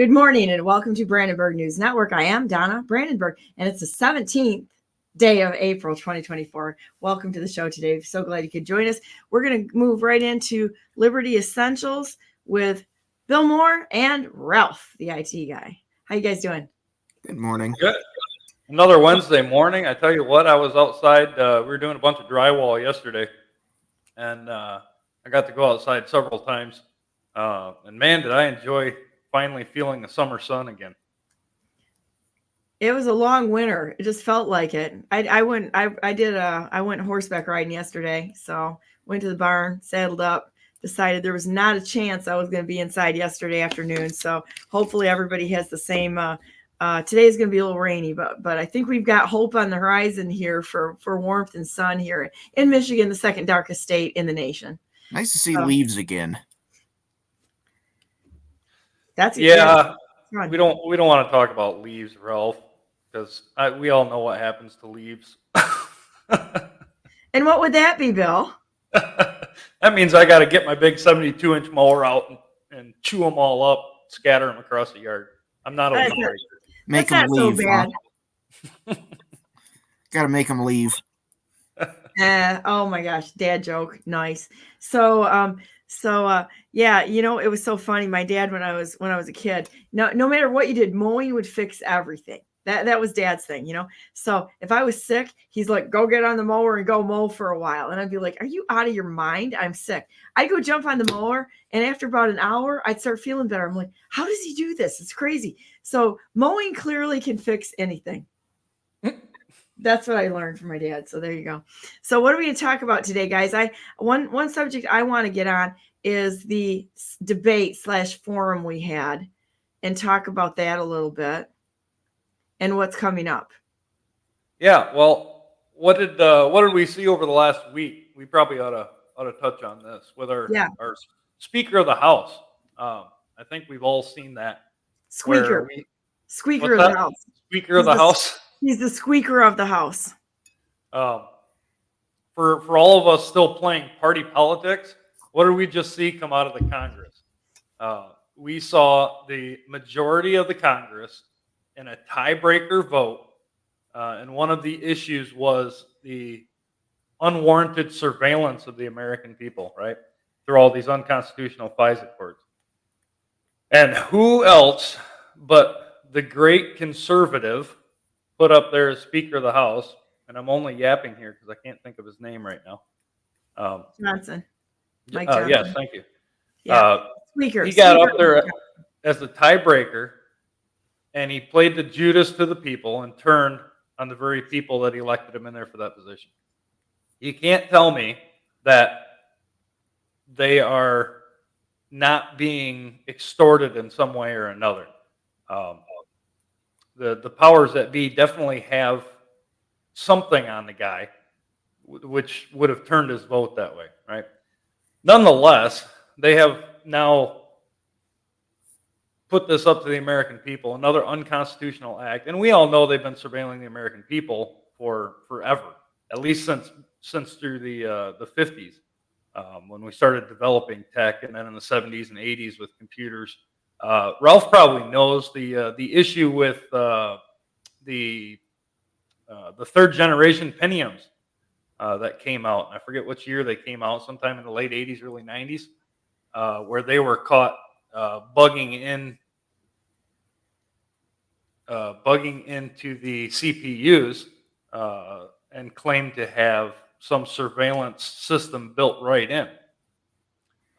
Good morning and welcome to Brandenburg News Network. I am Donna Brandenburg, and it's the 17th day of April 2024. Welcome to the show today. So glad you could join us. We're going to move right into Liberty Essentials with Bill Mohr and Ralph, the IT guy. How you guys doing? Good morning. Good. Another Wednesday morning. I tell you what, I was outside. We were doing a bunch of drywall yesterday, and I got to go outside several times. And man, did I enjoy finally feeling the summer sun again. It was a long winter. It just felt like it. I went horseback riding yesterday. So went to the barn, saddled up, decided there was not a chance I was going to be inside yesterday afternoon. So hopefully everybody has the same. Today is going to be a little rainy, but I think we've got hope on the horizon here for warmth and sun here in Michigan, the second darkest state in the nation. Nice to see leaves again. That's We don't want to talk about leaves, Ralph, because we all know what happens to leaves. And what would that be, Bill? That means I got to get my big 72-inch mower out and chew them all up, scatter them across the yard. I'm not a leaf breaker. Make them leave. So bad. Got to make them leave. Oh my gosh, dad joke. Nice. So yeah, it was so funny. My dad, when I was a kid, no matter what you did, mowing would fix everything. That was dad's thing, So if I was sick, he's like, go get on the mower and go mow for a while. And I'd be like, are you out of your mind? I'm sick. I'd go jump on the mower. And after about an hour, I'd start feeling better. I'm like, how does he do this? It's crazy. So mowing clearly can fix anything. That's what I learned from my dad. So there you go. So what are we going to talk about today, guys? One subject I want to get on is the debate/forum we had and talk about that a little bit and what's coming up. Yeah, well, what did we see over the last week? We probably ought to touch on this with our Speaker of the House. I think we've all seen that. Squeaker of the House. Speaker of the House. He's the Squeaker of the House. For all of us still playing party politics, what did we just see come out of the Congress? We saw the majority of the Congress in a tiebreaker vote, and one of the issues was the unwarranted surveillance of the American people, right, through all these unconstitutional FISA courts. And who else but the great conservative put up there as Speaker of the House, and I'm only yapping here because I can't think of his name right now. Johnson. Mike Johnson. Yes, thank you. Yeah. Speaker. He got up there as the tiebreaker, and he played the Judas to the people and turned on the very people that elected him in there for that position. You can't tell me that they are not being extorted in some way or another. The powers that be definitely have something on the guy, which would have turned his vote that way, right? Nonetheless, they have now put this up to the American people, another unconstitutional act, and we all know they've been surveilling the American people for forever, at least since through the 50s, when we started developing tech, and then in the 70s and 80s with computers. Ralph probably knows the issue with the third generation Pentiums that came out. I forget which year they came out, sometime in the late 80s, early 90s, where they were caught bugging into the CPUs and claimed to have some surveillance system built right in.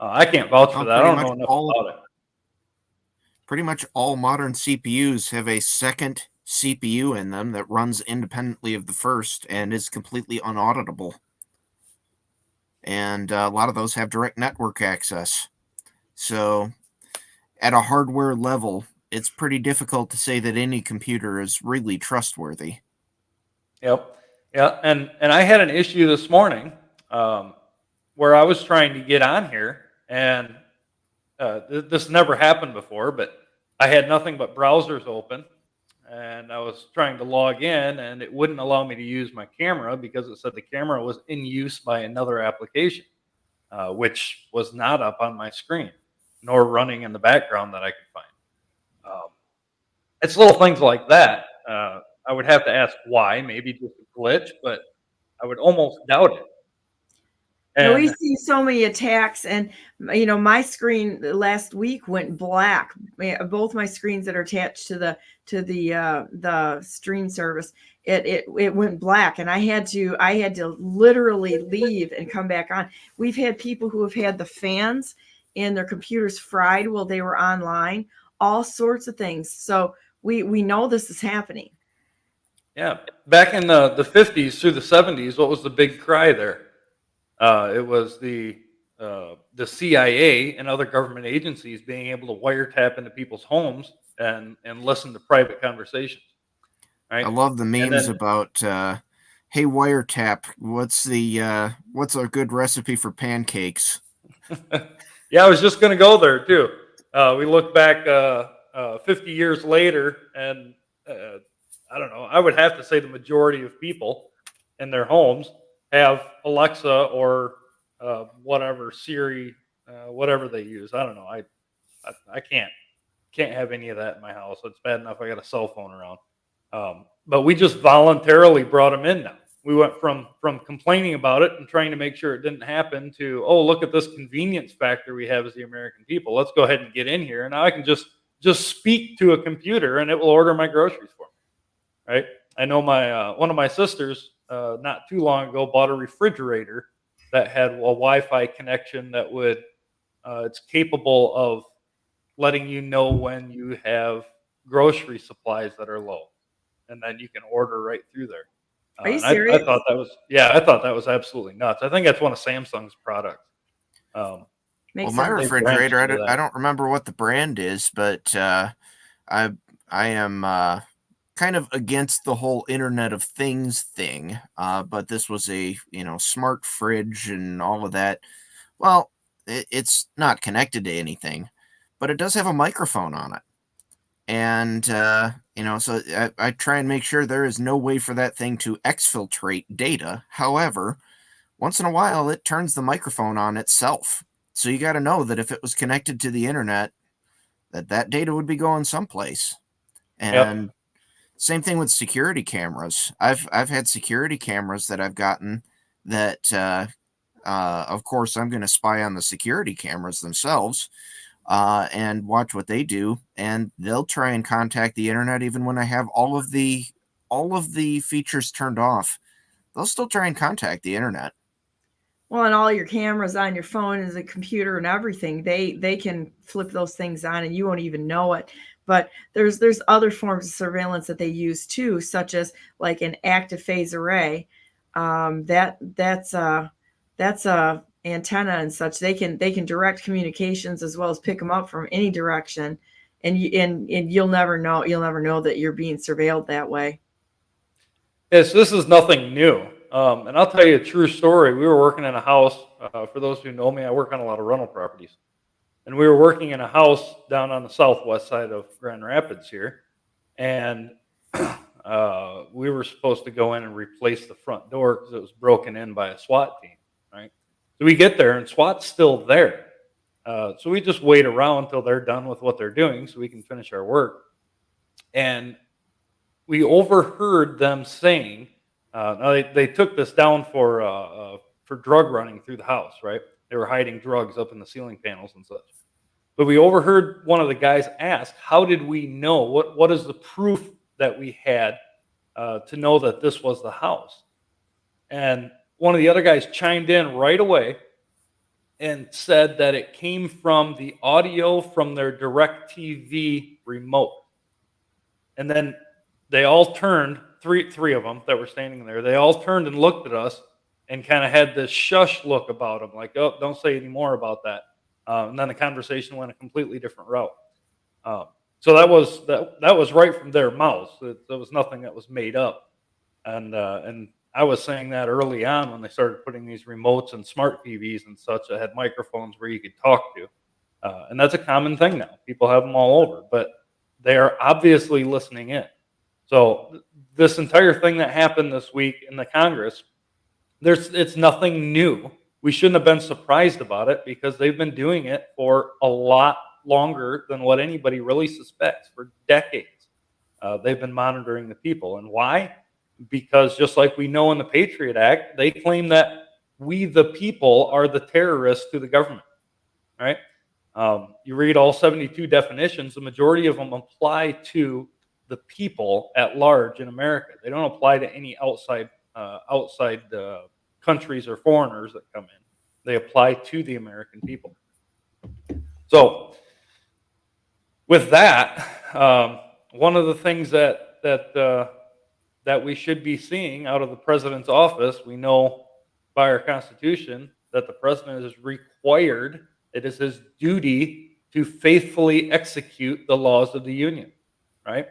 I can't vouch for that. I don't know enough about it. Pretty much all modern CPUs have a second CPU in them that runs independently of the first and is completely unauditable. And a lot of those have direct network access. So at a hardware level, it's pretty difficult to say that any computer is really trustworthy. Yep. Yeah. And I had an issue this morning where I was trying to get on here, and this never happened before, but I had nothing but browsers open, and I was trying to log in, and it wouldn't allow me to use my camera because it said the camera was in use by another application, which was not up on my screen, nor running in the background that I could find. it's little things like that. I would have to ask why, maybe just a glitch, but I would almost doubt it. Yeah, we And see so many attacks, and my screen last week went black. Both my screens that are attached to the stream service, it went black, and I had to literally leave and come back on. We've had people who have had the fans in their computers fried while they were online, all sorts of things. So we know this is happening. yeah, back in the 50s through the 70s, what was the big cry there? It was the CIA and other government agencies being able to wiretap into people's homes and listen to private conversations, right? I love the And memes then about, hey, wiretap, what's a good recipe for pancakes? yeah, I was just going to go there too. We look back 50 years later, and I don't know. I would have to say the majority of people in their homes have Alexa or whatever Siri, whatever they use. I don't know. I can't have any of that in my house. It's bad enough I got a cell phone around. But we just voluntarily brought them in now. We went from complaining about it and trying to make sure it didn't happen to, oh, look at this convenience factor we have as the American people. Let's go ahead and get in here. And now I can just speak to a computer and it will order my groceries for me. Right? I know my one of my sisters not too long ago bought a refrigerator that had a Wi-Fi connection that would it's capable of letting you know when you have grocery supplies that are low, and then you can order right through there. Are you And I serious? thought that was, yeah, I thought that was absolutely nuts. I think that's one of Samsung's products. Well, Makes my sense. They branched refrigerator, into I that. don't remember what the brand is, but I am kind of against the whole Internet of Things thing. But this was a smart fridge and all of that. Well, it's not connected to anything, but it does have a microphone on it. And so I try and make sure there is no way for that thing to exfiltrate data. However, once in a while it turns the microphone on itself. So you got to know that if it was connected to the internet, that data would be going someplace. Yep. And same thing with security cameras. I've had security cameras that I've gotten that of course I'm going to spy on the security cameras themselves and watch what they do, and they'll try and contact the internet even when I have all of the features turned off. They'll still try and contact the internet. Well, and all your cameras on your phone and the computer and everything, they can flip those things on and you won't even know it. But there's other forms of surveillance that they use too, such as like an active phase array. That's a antenna and such. They can direct communications as well as pick them up from any direction, and you'll never know that you're being surveilled that way. Yes, this is nothing new. And I'll tell you a true story. We were working in a house. For those who know me, I work on a lot of rental properties. And we were working in a house down on the southwest side of Grand Rapids here. And we were supposed to go in and replace the front door because it was broken in by a SWAT team, right? So we get there and SWAT's still there. So we just wait around until they're done with what they're doing so we can finish our work. And we overheard them saying, now they took this down for drug running through the house, right? They were hiding drugs up in the ceiling panels and such. But we overheard one of the guys ask, "How did we know? What is the proof that we had to know that this was the house?" And one of the other guys chimed in right away and said that it came from the audio from their DirecTV remote. And then they all turned, three of them that were standing there, they all turned and looked at us and kind of had this shush look about them, like, oh, don't say any more about that. And then the conversation went a completely different route. So that was right from their mouths. There was nothing that was made up. And I was saying that early on when they started putting these remotes and smart TVs and such that had microphones where you could talk to. And that's a common thing now. People have them all over, but they are obviously listening in. So this entire thing that happened this week in the Congress, it's nothing new. We shouldn't have been surprised about it because they've been doing it for a lot longer than what anybody really suspects, for decades. They've been monitoring the people. And why? Because just like we know in the Patriot Act, they claim that we, the people, are the terrorists to the government, right? You read all 72 definitions, the majority of them apply to the people at large in America. They don't apply to any outside countries or foreigners that come in. They apply to the American people. So with that, one of the things that we should be seeing out of the president's office, we know by our Constitution that the president is required, it is his duty to faithfully execute the laws of the Union, right?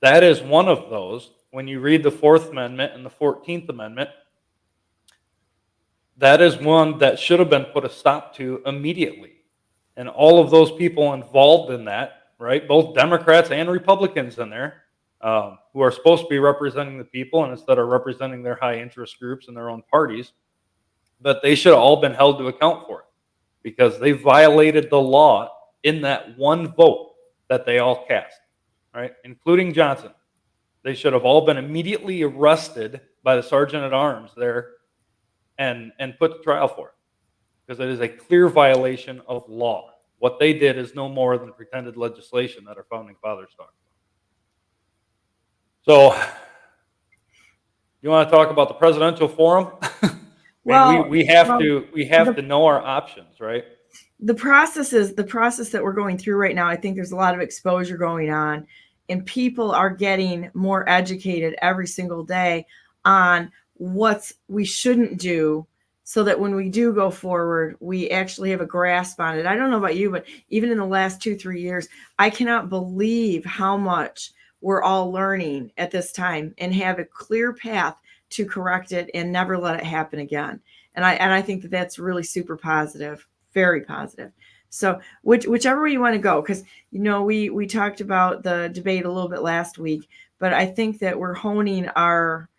That is one of those. When you read the 4th Amendment and the 14th Amendment, that is one that should have been put a stop to immediately. And all of those people involved in that, right, both Democrats and Republicans in there, who are supposed to be representing the people and instead of representing their high interest groups and their own parties, but they should have all been held to account for it because they violated the law in that one vote that they all cast, right, including Johnson. They should have all been immediately arrested by the sergeant at arms there and put to trial for it because it is a clear violation of law. What they did is no more than pretended legislation that our founding fathers talked about. So, you want to talk about the presidential forum? Well, we have to know our options, right? The process that we're going through right now. I think there's a lot of exposure going on, and people are getting more educated every single day on what we shouldn't do, so that when we do go forward, we actually have a grasp on it. I don't know about you, but even in the last 2-3 years, I cannot believe how much we're all learning at this time and have a clear path to correct it and never let it happen again. And I think that that's really super positive, very positive. So whichever way you want to go, because, you know, we talked about the debate a little bit last week, but I think that we're honing our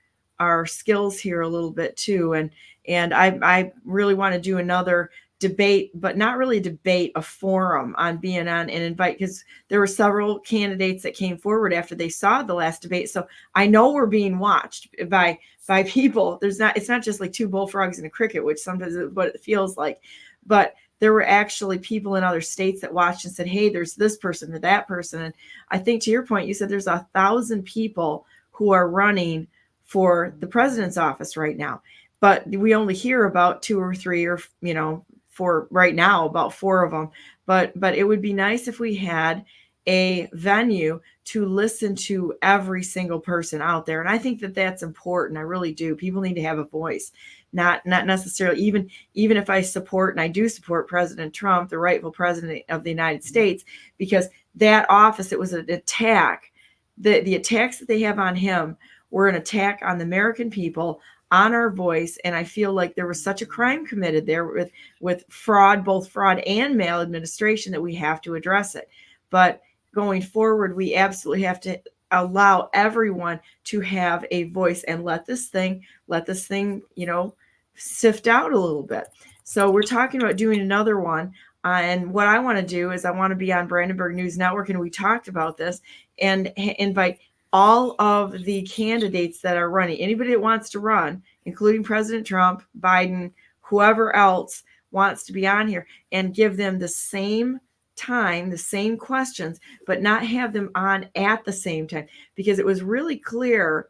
skills here a little bit too. And I really want to do another debate, but not really a debate, a forum on BNN and invite, because there were several candidates that came forward after they saw the last debate. So I know we're being watched by people. It's not just like two bullfrogs and a cricket, which sometimes is what it feels like, but there were actually people in other states that watched and said, hey, there's this person or that person. And I think to your point, you said there's 1,000 people who are running for the president's office right now, but we only hear about 2 or 3 or, you know, for right now, about 4 of them. But it would be nice if we had a venue to listen to every single person out there. And I think that that's important. I really do. People need to have a voice, not necessarily, even if I support, and I do support President Trump, the rightful president of the United States, because that office, it was an attack. The attacks that they have on him were an attack on the American people, on our voice. And I feel like there was such a crime committed there with fraud, both fraud and maladministration, that we have to address it. But going forward, we absolutely have to allow everyone to have a voice and let this thing, you know, sift out a little bit. So we're talking about doing another one. And what I want to do is I want to be on Brandenburg News Network. And we talked about this, and invite all of the candidates that are running, anybody that wants to run, including President Trump, Biden, whoever else wants to be on here, and give them the same time, the same questions, but not have them on at the same time, because it was really clear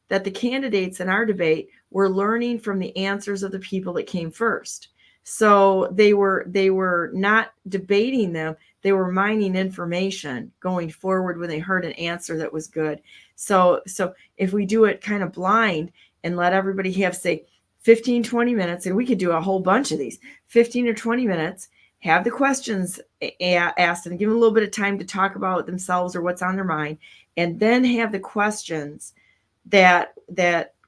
that the candidates in our debate were learning from the answers of the people that came first. So they were not debating them. They were mining information going forward when they heard an answer that was good. So if we do it kind of blind and let everybody have, say, 15, 20 minutes, and we could do a whole bunch of these, 15 or 20 minutes, have the questions asked and give them a little bit of time to talk about themselves or what's on their mind, and then have the questions that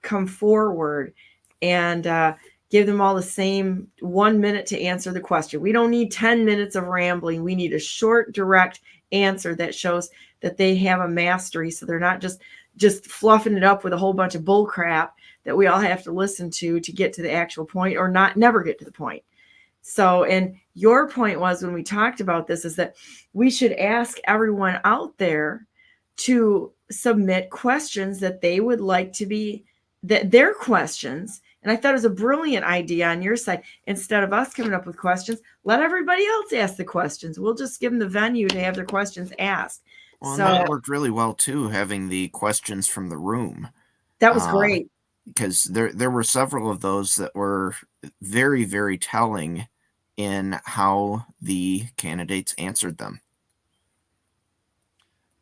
come forward, and give them all the same 1 minute to answer the question. We don't need 10 minutes of rambling. We need a short, direct answer that shows that they have a mastery, so they're not just fluffing it up with a whole bunch of bull crap that we all have to listen to get to the actual point, or never get to the point. So, and your point was, when we talked about this, is that we should ask everyone out there to submit questions that they would like to be, that their questions. And I thought it was a brilliant idea on your side. Instead of us coming up with questions, let everybody else ask the questions. We'll just give them the venue to have their questions asked. Well, and So that worked really well too, having the questions from the room. that was great. Because there were several of those that were very, very telling in how the candidates answered them.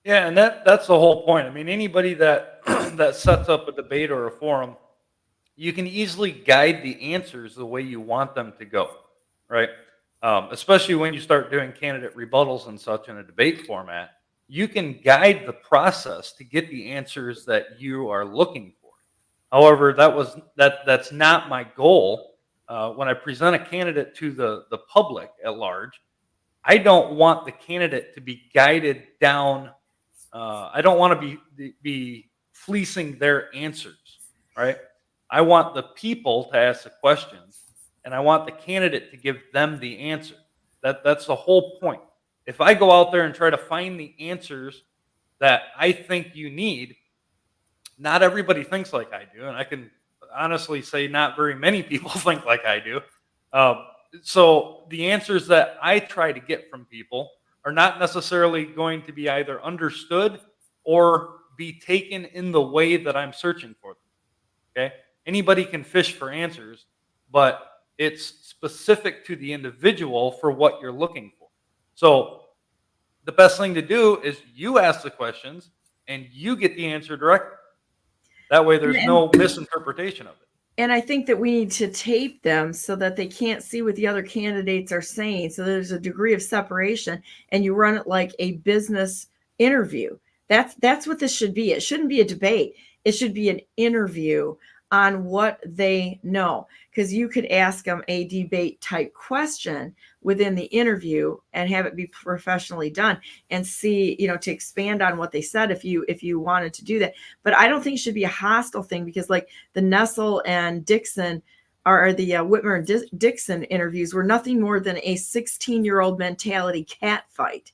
Yeah, and that's the whole point. I mean, anybody that that sets up a debate or a forum, you can easily guide the answers the way you want them to go, right? Especially when you start doing candidate rebuttals and such in a debate format, you can guide the process to get the answers that you are looking for. However, that's not my goal. When I present a candidate to the public at large, I don't want the candidate to be guided down. I don't want to be fleecing their answers, right? I want the people to ask the questions, and I want the candidate to give them the answer. That's the whole point. If I go out there and try to find the answers that I think you need, not everybody thinks like I do, and I can honestly say not very many people think like I do. So the answers that I try to get from people are not necessarily going to be either understood or be taken in the way that I'm searching for them. Okay? Anybody can fish for answers, but it's specific to the individual for what you're looking for. So the best thing to do is you ask the questions and you get the answer directly. That way there's no misinterpretation of it. And I think that we need to tape them so that they can't see what the other candidates are saying. So there's a degree of separation, and you run it like a business interview. That's what this should be. It shouldn't be a debate. It should be an interview on what they know, because you could ask them a debate type question within the interview and have it be professionally done and see, to expand on what they said if you wanted to do that. But I don't think it should be a hostile thing, because like the Nessel and Dixon or the Whitmer and Dixon interviews were nothing more than a 16-year-old mentality cat fight.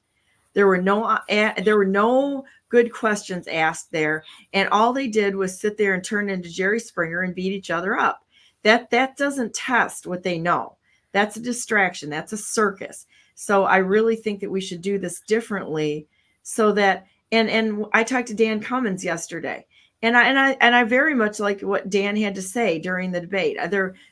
There were no good questions asked there, and all they did was sit there and turn into Jerry Springer and beat each other up. That doesn't test what they know. That's a distraction. That's a circus. So I really think that we should do this differently, so that and I talked to Dan Cummins yesterday, and I very much liked what Dan had to say during the debate.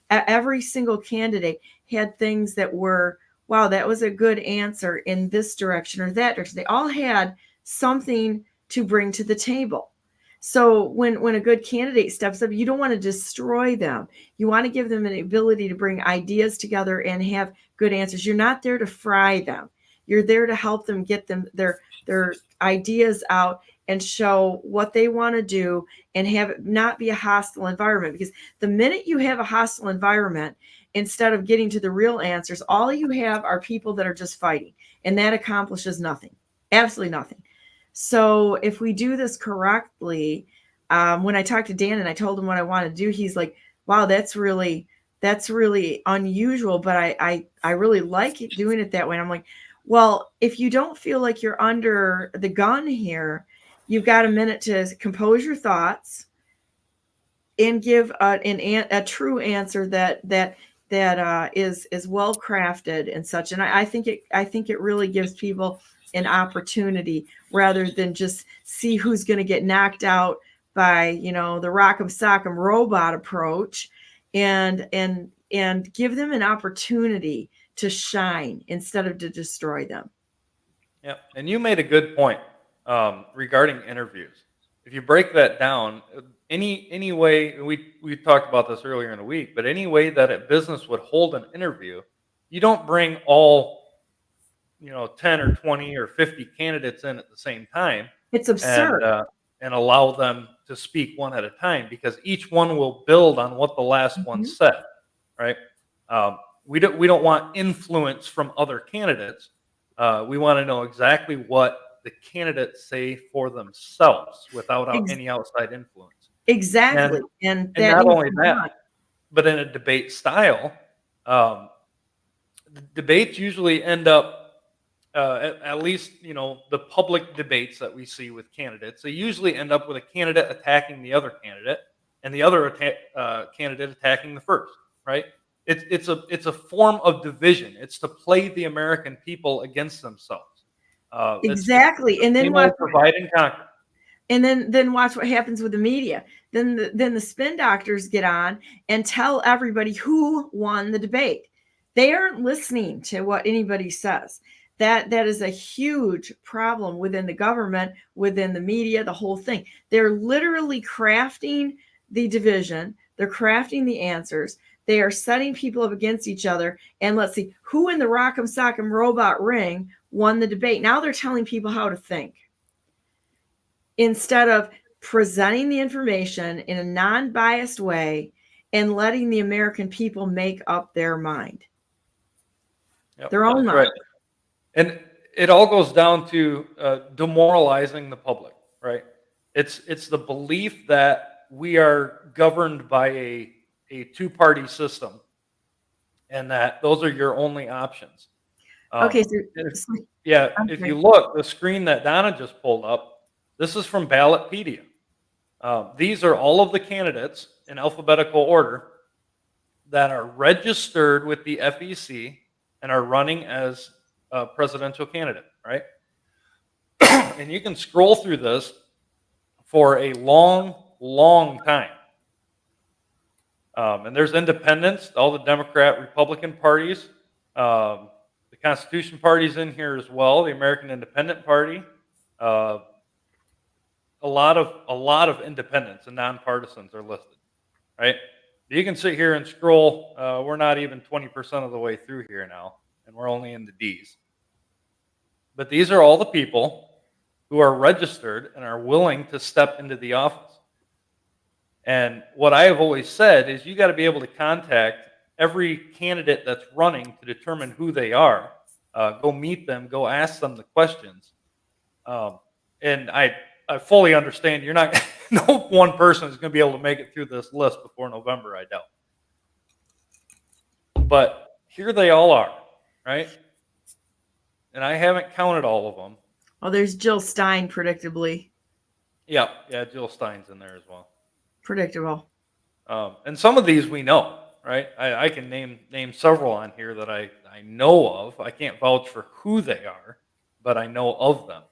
Every single candidate had things that were, wow, that was a good answer in this direction or that direction. They all had something to bring to the table. So when a good candidate steps up, you don't want to destroy them. You want to give them an ability to bring ideas together and have good answers. You're not there to fry them. You're there to help them get their ideas out and show what they want to do, and have it not be a hostile environment. Because the minute you have a hostile environment, instead of getting to the real answers, all you have are people that are just fighting, and that accomplishes nothing, absolutely nothing. So if we do this correctly, when I talked to Dan and I told him what I want to do, he's like, wow, that's really unusual, but I really like doing it that way. And I'm like, well, if you don't feel like you're under the gun here, you've got a minute to compose your thoughts and give a true answer that is well crafted and such. And I think it really gives people an opportunity, rather than just see who's going to get knocked out by the rock'em sock'em robot approach, and give them an opportunity to shine instead of to destroy them. Yeah, and you made a good point regarding interviews. If you break that down, any way, we talked about this earlier in the week, but any way that a business would hold an interview, you don't bring all 10 or 20 or 50 candidates in at the same time. It's absurd. And allow them to speak one at a time, because each one will build on what the last one said, right? We don't want influence from other candidates. We want to know exactly what the candidates say for themselves without any outside influence. Exactly. And not only that, but in a debate style, debates usually end up at least, the public debates that we see with candidates, they usually end up with a candidate attacking the other candidate and the other candidate attacking the first, right? It's a form of division. It's to play the American people against themselves. Exactly. And then same watch old divide and conquer. and then watch what happens with the media. Then the spin doctors get on and tell everybody who won the debate. They aren't listening to what anybody says. That is a huge problem within the government, within the media, the whole thing. They're literally crafting the division. They're crafting the answers. They are setting people up against each other. And let's see, who in the Rock'em Sock'em Robot ring won the debate? Now they're telling people how to think, instead of presenting the information in a non-biased way and letting the American people make up their mind. Yep, their own mind. right. And it all goes down to demoralizing the public, right? It's the belief that we are governed by a two-party system, and that those are your only options. Okay, if you look, the screen that Donna just pulled up, this is from Ballotpedia. These are all of the candidates in alphabetical order that are registered with the FEC and are running as a presidential candidate, right? And you can scroll through this for a long, long time. And there's independents, all the Democrat, Republican parties. The Constitution Party's in here as well, the American Independent Party. A lot of independents and nonpartisans are listed, right? You can sit here and scroll. We're not even 20% of the way through here now, and we're only in the D's. But these are all the people who are registered and are willing to step into the office. And what I have always said is you got to be able to contact every candidate that's running to determine who they are. Go meet them, go ask them the questions. And I fully understand you're not, no one person is going to be able to make it through this list before November, I doubt. But here they all are, right? And I haven't counted all of them. Oh, there's Jill Stein, predictably. Yeah, Jill Stein's in there as well. Predictable. And some of these we know, right? I can name several on here that I know of. I can't vouch for who they are, but I know of them.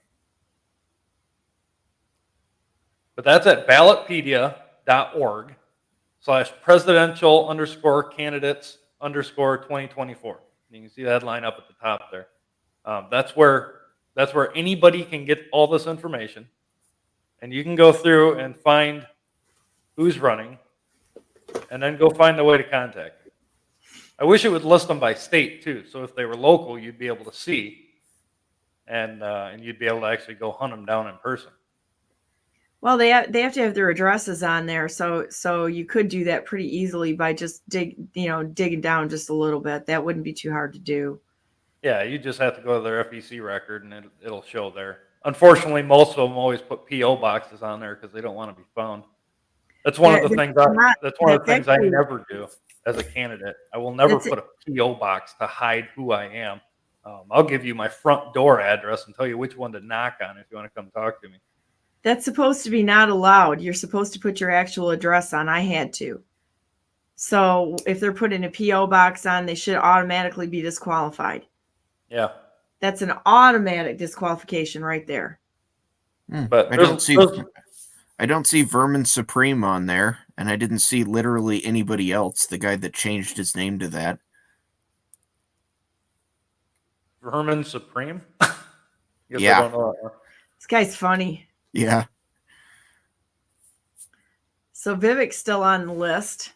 But that's at ballotpedia.org/presidential_candidates_2024. You can see that line up at the top there. That's where anybody can get all this information, and you can go through and find who's running, and then go find a way to contact them. I wish it would list them by state too, so if they were local, you'd be able to see, and you'd be able to actually go hunt them down in person. Well, they have to have their addresses on there, so you could do that pretty easily by just digging down just a little bit. That wouldn't be too hard to do. Yeah, you just have to go to their FEC record, and it'll show there. Unfortunately, most of them always put PO boxes on there because they don't want to be found. That's one of the things. That's one of the things I never do as a candidate. I will never put a PO box to hide who I am. I'll give you my front door address and tell you which one to knock on if you want to come talk to me. That's supposed to be not allowed. You're supposed to put your actual address on. I had to. So if they're putting a PO box on, they should automatically be disqualified. Yeah. That's an automatic disqualification right there. But I don't see Vermin Supreme on there, and I didn't see literally anybody else, the guy that changed his name to that. Vermin Supreme? Yeah. I don't know. This guy's funny. Yeah. So Vivek's still on the list.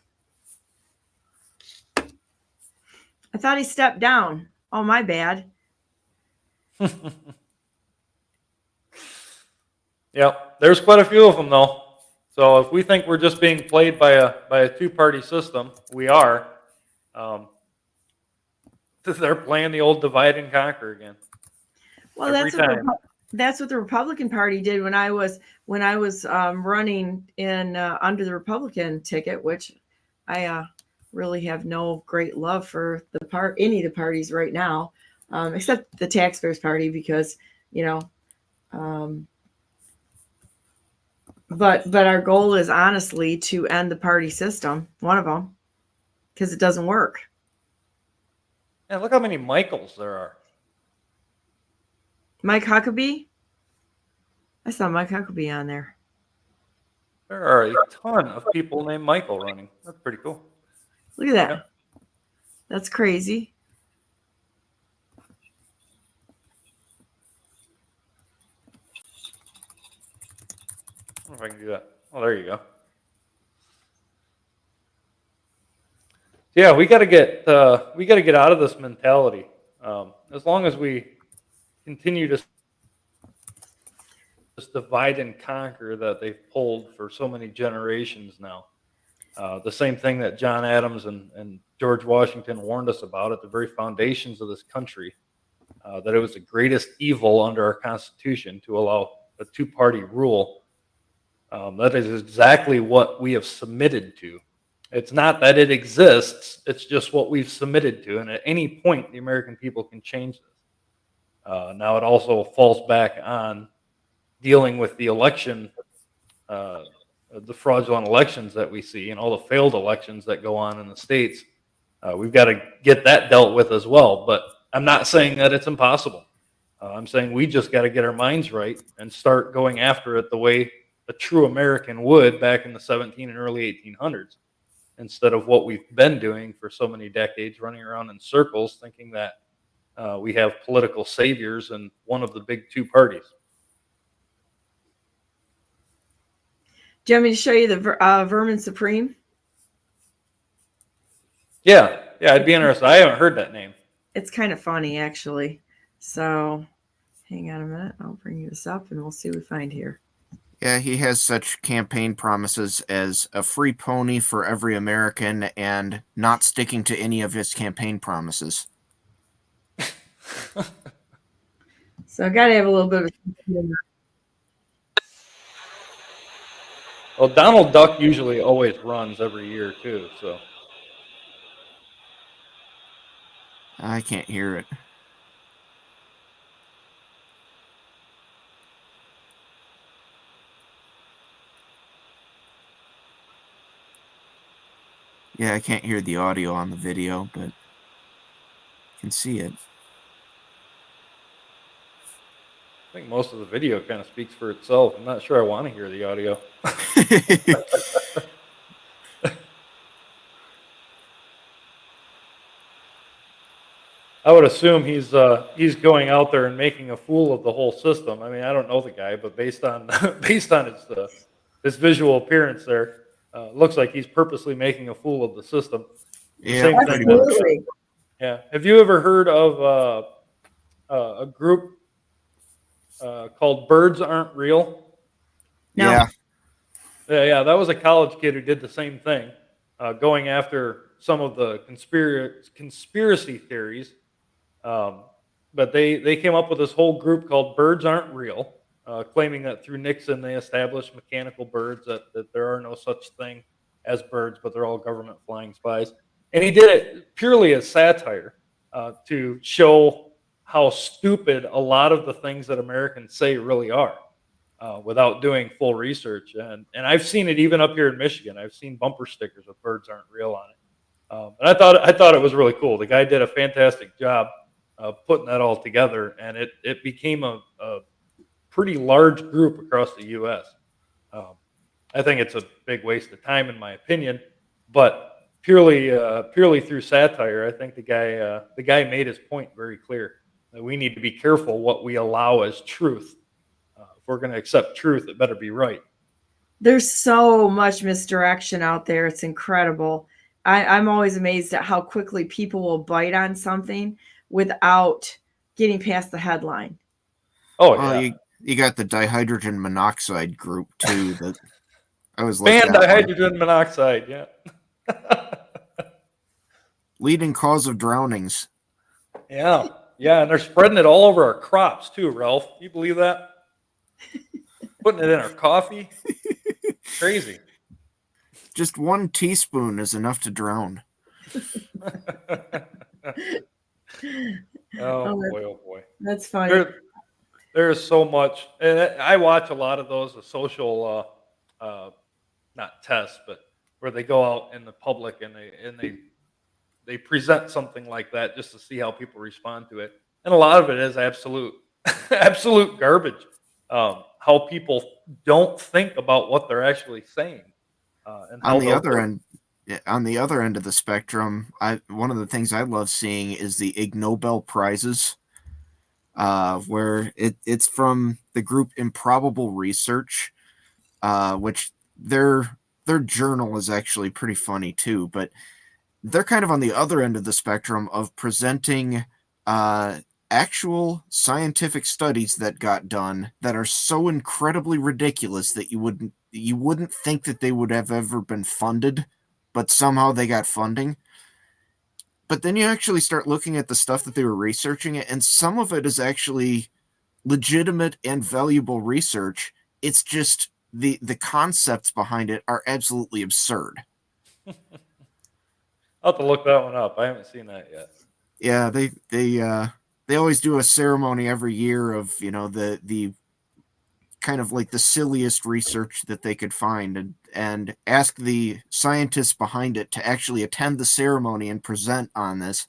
I thought he stepped down. Oh, my bad. Yep, there's quite a few of them though. So if we think we're just being played by a two-party system, we are. They're playing the old divide and conquer again. Well, that's what the Republican Party did when I was running in under the Republican ticket, which I really have no great love for any of the parties right now. except the Taxpayers Party, because, but our goal is honestly to end the party system, one of them, because it doesn't work. And look how many Michaels there are. Mike Huckabee? I saw Mike Huckabee on there. There are a ton of people named Michael running. That's pretty cool. Look at that. Yep. That's crazy. I wonder if I can do that. Oh, there you go. Yeah, we got to get out of this mentality. As long as we continue to just divide and conquer that they've pulled for so many generations now. The same thing that John Adams and George Washington warned us about at the very foundations of this country, that it was the greatest evil under our Constitution to allow a two-party rule. That is exactly what we have submitted to. It's not that it exists, it's just what we've submitted to. And at any point, the American people can change this. Now, it also falls back on dealing with the election, the fraudulent elections that we see and all the failed elections that go on in the states. We've got to get that dealt with as well. But I'm not saying that it's impossible. I'm saying we just got to get our minds right and start going after it the way a true American would back in the 17 and early 1800s, instead of what we've been doing for so many decades, running around in circles thinking that we have political saviors and one of the big two parties. Do you want me to show you the Vermin Supreme? Yeah, I'd be interested. I haven't heard that name. It's kind of funny, actually. So hang on a minute. I'll bring this up and we'll see what we find here. Yeah, he has such campaign promises as a free pony for every American and not sticking to any of his campaign promises. So I got to have a little bit of. Well, Donald Duck usually always runs every year too, so. I can't hear it. Yeah, I can't hear the audio on the video, but I can see it. I think most of the video kind of speaks for itself. I'm not sure I want to hear the audio. I would assume he's going out there and making a fool of the whole system. I mean, I don't know the guy, but based on his visual appearance there, looks like he's purposely making a fool of the system. Yeah, pretty much. Yeah. Have you ever heard of a group called Birds Aren't Real? No. Yeah. That was a college kid who did the same thing, going after some of the conspiracy theories. But they came up with this whole group called Birds Aren't Real, claiming that through Nixon they established mechanical birds, that there are no such thing as birds, but they're all government flying spies. And he did it purely as satire, to show how stupid a lot of the things that Americans say really are, without doing full research. And I've seen it even up here in Michigan. I've seen bumper stickers with Birds Aren't Real on it. And I thought it was really cool. The guy did a fantastic job putting that all together, and it became a pretty large group across the U.S. I think it's a big waste of time, in my opinion, but purely through satire, I think the guy made his point very clear that we need to be careful what we allow as truth. If we're going to accept truth, it better be right. There's so much misdirection out there. It's incredible. I'm always amazed at how quickly people will bite on something without getting past the headline. Oh, yeah. You got the dihydrogen monoxide group too. That I was like dihydrogen monoxide. Yeah. Leading cause of drownings. Yeah, and they're spreading it all over our crops too, Ralph. Can you believe that? Putting it in our coffee. Crazy. Just 1 teaspoon is enough to drown. Oh Oh, boy, oh boy. that's funny. There's so much, and I watch a lot of those social, not tests, but where they go out in the public and they present something like that just to see how people respond to it, and a lot of it is absolute absolute garbage. How people don't think about what they're actually saying, and On how the they'll other go. end, yeah, on the other end of the spectrum, one of the things I love seeing is the Ig Nobel prizes, where it's from the group Improbable Research, which their journal is actually pretty funny too, but they're kind of on the other end of the spectrum of presenting uh, actual scientific studies that got done that are so incredibly ridiculous that you wouldn't think that they would have ever been funded, but somehow they got funding. But then you actually start looking at the stuff that they were researching, and some of it is actually legitimate and valuable research. It's just the concepts behind it are absolutely absurd. I'll have to look that one up. I haven't seen that yet. Yeah, they always do a ceremony every year of, the kind of like the silliest research that they could find, and ask the scientists behind it to actually attend the ceremony and present on this.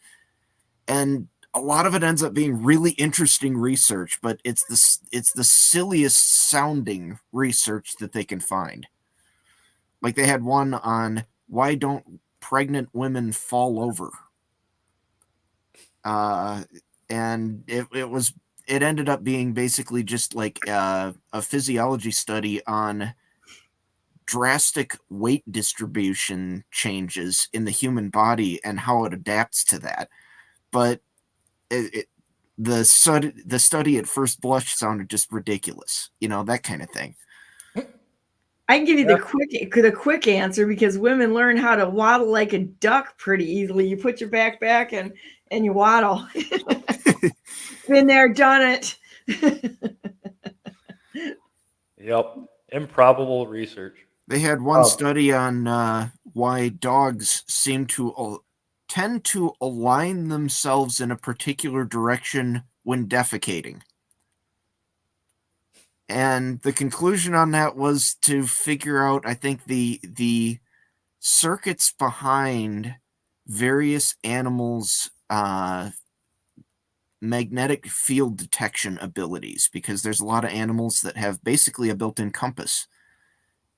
And a lot of it ends up being really interesting research, but it's the silliest sounding research that they can find. Like they had one on why don't pregnant women fall over, and it ended up being basically just like a physiology study on drastic weight distribution changes in the human body and how it adapts to that. But the study at first blush sounded just ridiculous, that kind of thing. I can give you Yeah. the quick answer, because women learn how to waddle like a duck pretty easily. You put your back and you waddle. Been there, done it. Yep. Improbable research. They had one study on why dogs tend to align themselves in a particular direction when defecating. And the conclusion on that was to figure out, I think, the circuits behind various animals' magnetic field detection abilities, because there's a lot of animals that have basically a built-in compass.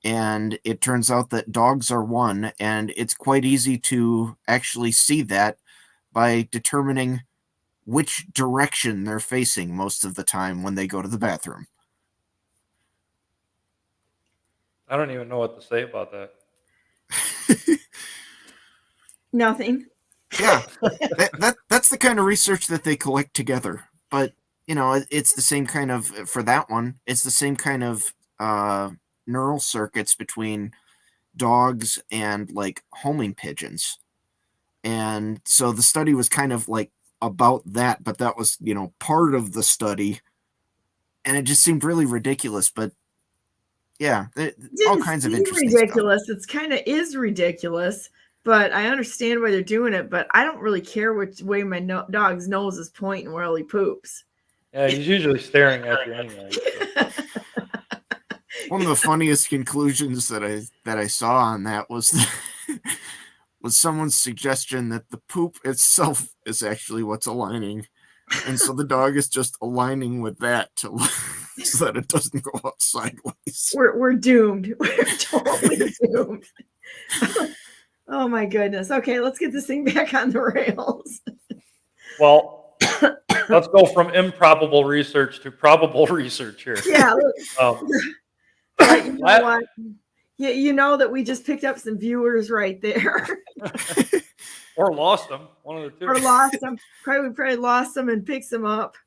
And it turns out that dogs are one, and it's quite easy to actually see that by determining which direction they're facing most of the time when they go to the bathroom. I don't even know what to say about that. Nothing. Yeah, that's the kind of research that they collect together. But it's the same kind of, for that one, it's the same kind of neural circuits between dogs and like homing pigeons. And so the study was kind of like about that, but that was part of the study, and it just seemed really ridiculous. But yeah, all kinds of interesting ridiculous stuff. It's kind of is ridiculous, but I understand why they're doing it. But I don't really care which way my dog's nose is pointing while he poops. Yeah, he's usually staring at you anyway. So. One of the funniest conclusions that I saw on that was was someone's suggestion that the poop itself is actually what's aligning, and so the dog is just aligning with that so that it doesn't go out sideways. We're doomed. We're totally doomed. Oh my goodness. Okay, let's get this thing back on the rails. Well, let's go from improbable research to probable research here. Yeah. But you know what? You know that we just picked up some viewers right there. Or lost them, one of the two. Or lost them. Probably lost them and picked them up.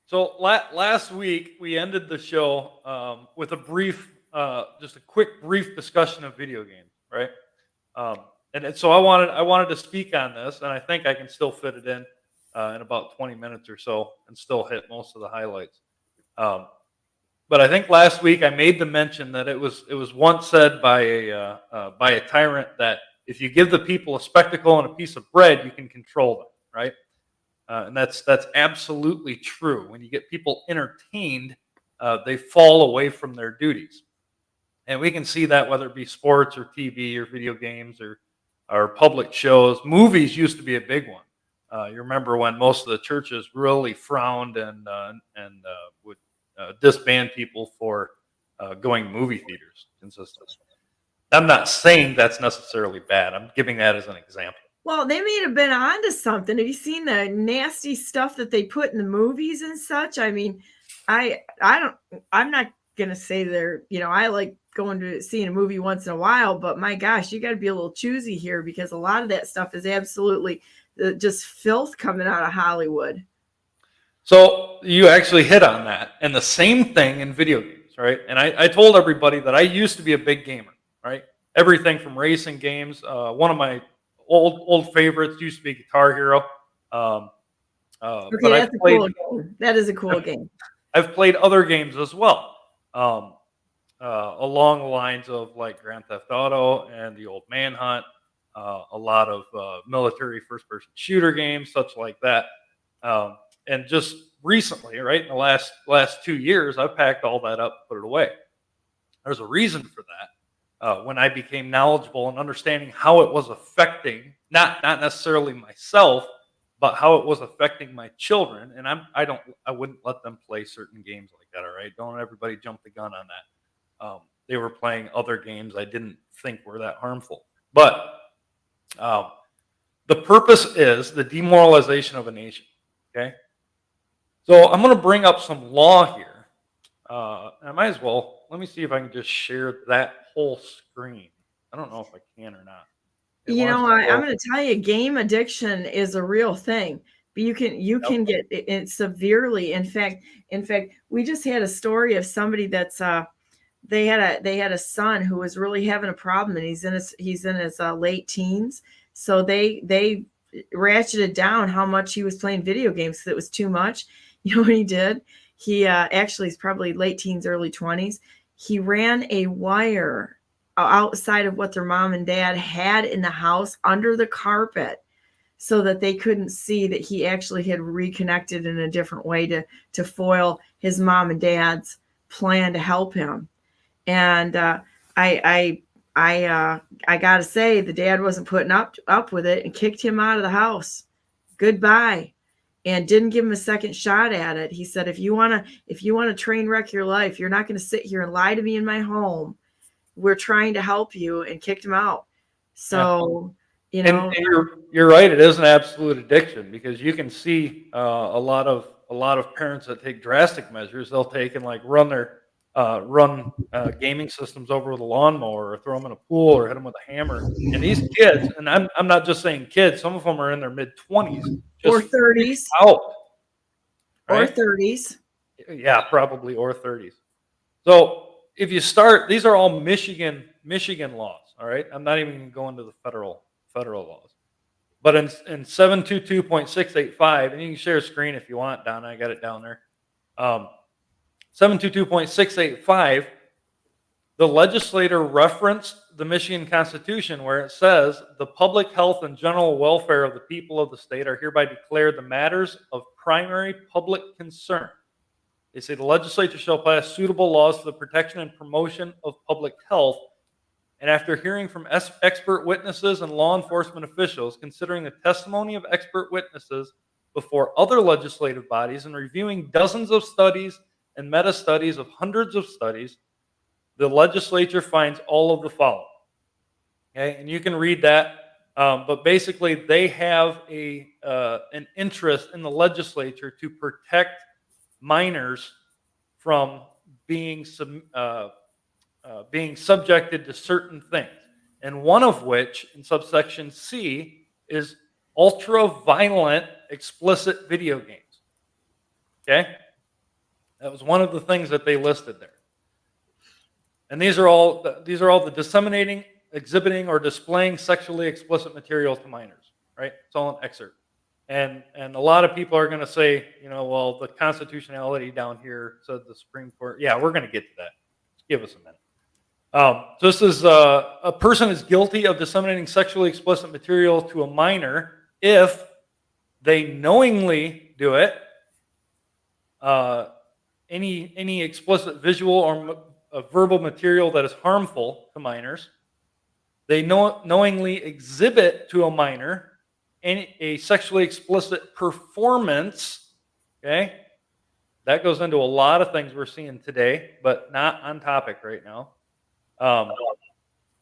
So last week we ended the show with a brief, just a quick brief discussion of video games, right? And so I wanted to speak on this, and I think I can still fit it in about 20 minutes or so, and still hit most of the highlights. But I think last week I made the mention that it was once said by a tyrant that if you give the people a spectacle and a piece of bread, you can control them, right? And that's absolutely true. When you get people entertained, they fall away from their duties. And we can see that whether it be sports or TV or video games or public shows. Movies used to be a big one. You remember when most of the churches really frowned and would disband people for going to movie theaters consistently. I'm not saying that's necessarily bad. I'm giving that as an example. Well, they may have been onto something. Have you seen the nasty stuff that they put in the movies and such? I mean, I'm not gonna say I like going to seeing a movie once in a while, but my gosh, you got to be a little choosy here, because a lot of that stuff is absolutely just filth coming out of Hollywood. So you actually hit on that, and the same thing in video games, right? And I told everybody that I used to be a big gamer, right? Everything from racing games. One of my old favorites used to be Guitar Hero. Okay, but that's a cool game. That is a cool game. I've played other games as well, along the lines of like Grand Theft Auto and the old Manhunt, a lot of military first-person shooter games, such like that. And just recently, right, in the last 2 years, I've packed all that up, put it away. There's a reason for that. When I became knowledgeable and understanding how it was affecting not necessarily myself, but how it was affecting my children, and I wouldn't let them play certain games like that. All right, don't everybody jump the gun on that. They were playing other games I didn't think were that harmful, but the purpose is the demoralization of a nation. Okay, so I'm going to bring up some law here. I might as well. Let me see if I can just share that whole screen. I don't know if I can or not. I'm going to tell you, game addiction is a real thing. But you can get it severely. In fact, we just had a story of somebody that's they had a son who was really having a problem, and he's in his late teens. So they ratcheted down how much he was playing video games because it was too much. You know what he did? He actually is probably late teens, early 20s. He ran a wire outside of what their mom and dad had in the house under the carpet, so that they couldn't see that he actually had reconnected in a different way to foil his mom and dad's plan to help him. And I gotta say, the dad wasn't putting up with it and kicked him out of the house. Goodbye. And didn't give him a second shot at it. He said, if you want to train wreck your life, you're not going to sit here and lie to me in my home. We're trying to help you, and kicked him out. So, and you're right. It is an absolute addiction, because you can see a lot of parents that take drastic measures. They'll take and like run gaming systems over with a lawnmower, or throw them in a pool, or hit them with a hammer. And these kids, and I'm not just saying kids, some of them are in their mid-20s or 30s out, right? Or 30s. Yeah, probably, or 30s. So if you start, these are all Michigan laws. All right, I'm not even going to the federal laws. But in 722.685, and you can share a screen if you want, Donna. I got it down there. 722.685, the legislator referenced the Michigan Constitution, where it says the public health and general welfare of the people of the state are hereby declared the matters of primary public concern. They say the legislature shall pass suitable laws for the protection and promotion of public health. And after hearing from expert witnesses and law enforcement officials, considering the testimony of expert witnesses before other legislative bodies, and reviewing dozens of studies and meta-studies of hundreds of studies, the legislature finds all of the following. Okay, and you can read that, but basically they have an interest in the legislature to protect minors from being subjected to certain things, and one of which, in subsection C, is ultra-violent, explicit video games. Okay, that was one of the things that they listed there. And these are all the disseminating, exhibiting, or displaying sexually explicit material to minors. Right? It's all an excerpt. And a lot of people are going to say, well, the constitutionality down here said the Supreme Court. Yeah, we're going to get to that. Just give us a minute. So this is a person is guilty of disseminating sexually explicit material to a minor if they knowingly do it. Any explicit visual or verbal material that is harmful to minors. They knowingly exhibit to a minor a sexually explicit performance. Okay, that goes into a lot of things we're seeing today, but not on topic right now.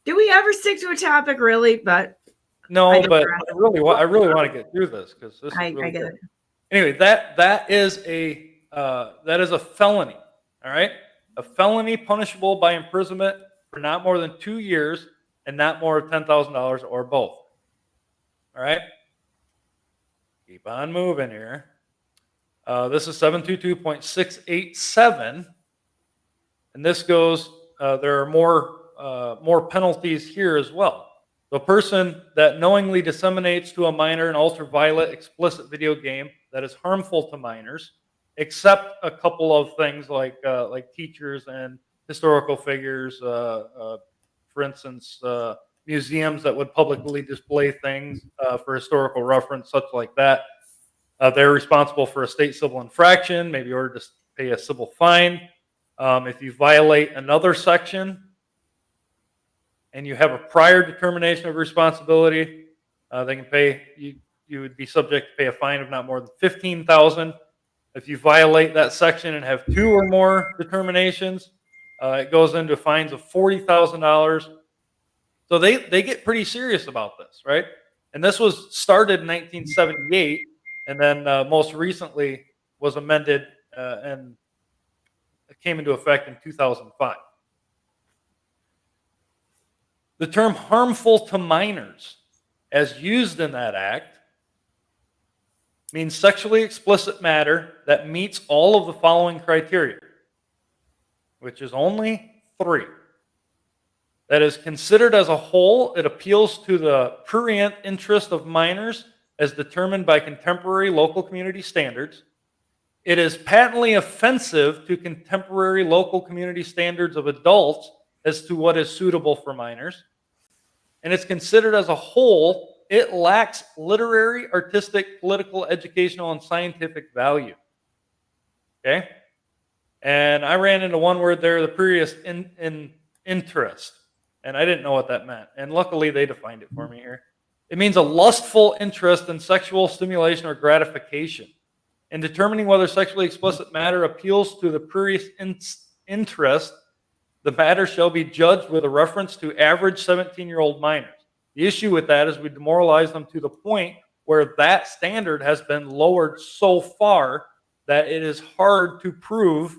Do we ever stick to a topic, really? But no, but I really want to get through this because this is really I get good. it. Anyway, that is a felony. All right, a felony punishable by imprisonment for not more than 2 years and not more than $10,000 or both. All right, keep on moving here. This is 722.687, and this goes. There are more penalties here as well. The person that knowingly disseminates to a minor an ultraviolet explicit video game that is harmful to minors, except a couple of things like teachers and historical figures, for instance, museums that would publicly display things for historical reference, such like that. They're responsible for a state civil infraction, maybe ordered to pay a civil fine. If you violate another section and you have a prior determination of responsibility, they can pay you would be subject to pay a fine of not more than $15,000. If you violate that section and have 2 or more determinations, it goes into fines of $40,000. So they get pretty serious about this, right? And this was started in 1978, and then most recently was amended and it came into effect in 2005. The term harmful to minors, as used in that act, means sexually explicit matter that meets all of the following criteria, which is only 3. That is considered as a whole, it appeals to the prurient interest of minors as determined by contemporary local community standards. It is patently offensive to contemporary local community standards of adults as to what is suitable for minors. And it's considered as a whole, it lacks literary, artistic, political, educational, and scientific value. Okay? And I ran into one word there, the prurious interest. And I didn't know what that meant. And luckily they defined it for me here. It means a lustful interest in sexual stimulation or gratification. In determining whether sexually explicit matter appeals to the prurious interest, the matter shall be judged with a reference to average 17-year-old minors. The issue with that is we demoralize them to the point where that standard has been lowered so far that it is hard to prove,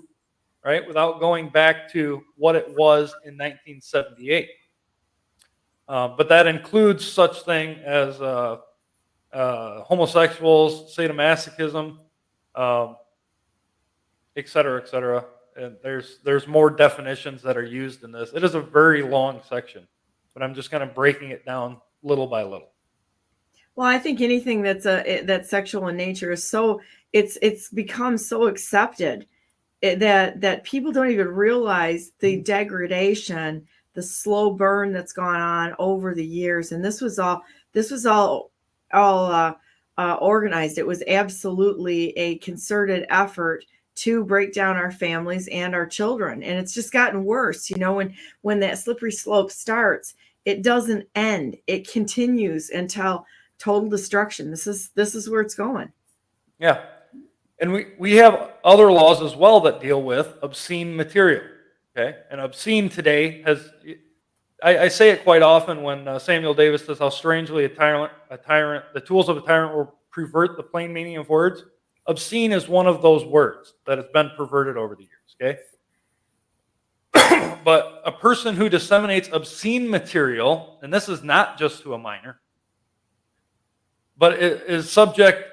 right, without going back to what it was in 1978. But that includes such thing as homosexuals, sadomasochism, et cetera, et cetera. And there's more definitions that are used in this. It is a very long section, but I'm just kind of breaking it down little by little. Well, I think anything that's sexual in nature is so it's become so accepted that people don't even realize the degradation, the slow burn that's gone on over the years. And this was all organized. It was absolutely a concerted effort to break down our families and our children. And it's just gotten worse. You know, when that slippery slope starts, it doesn't end. It continues until total destruction. This is where it's going. Yeah. And we have other laws as well that deal with obscene material. Okay. And obscene today has, I say it quite often when Samuel Davis says how strangely a tyrant, the tools of a tyrant will pervert the plain meaning of words. Obscene is one of those words that has been perverted over the years, okay? But a person who disseminates obscene material, and this is not just to a minor, but it is subject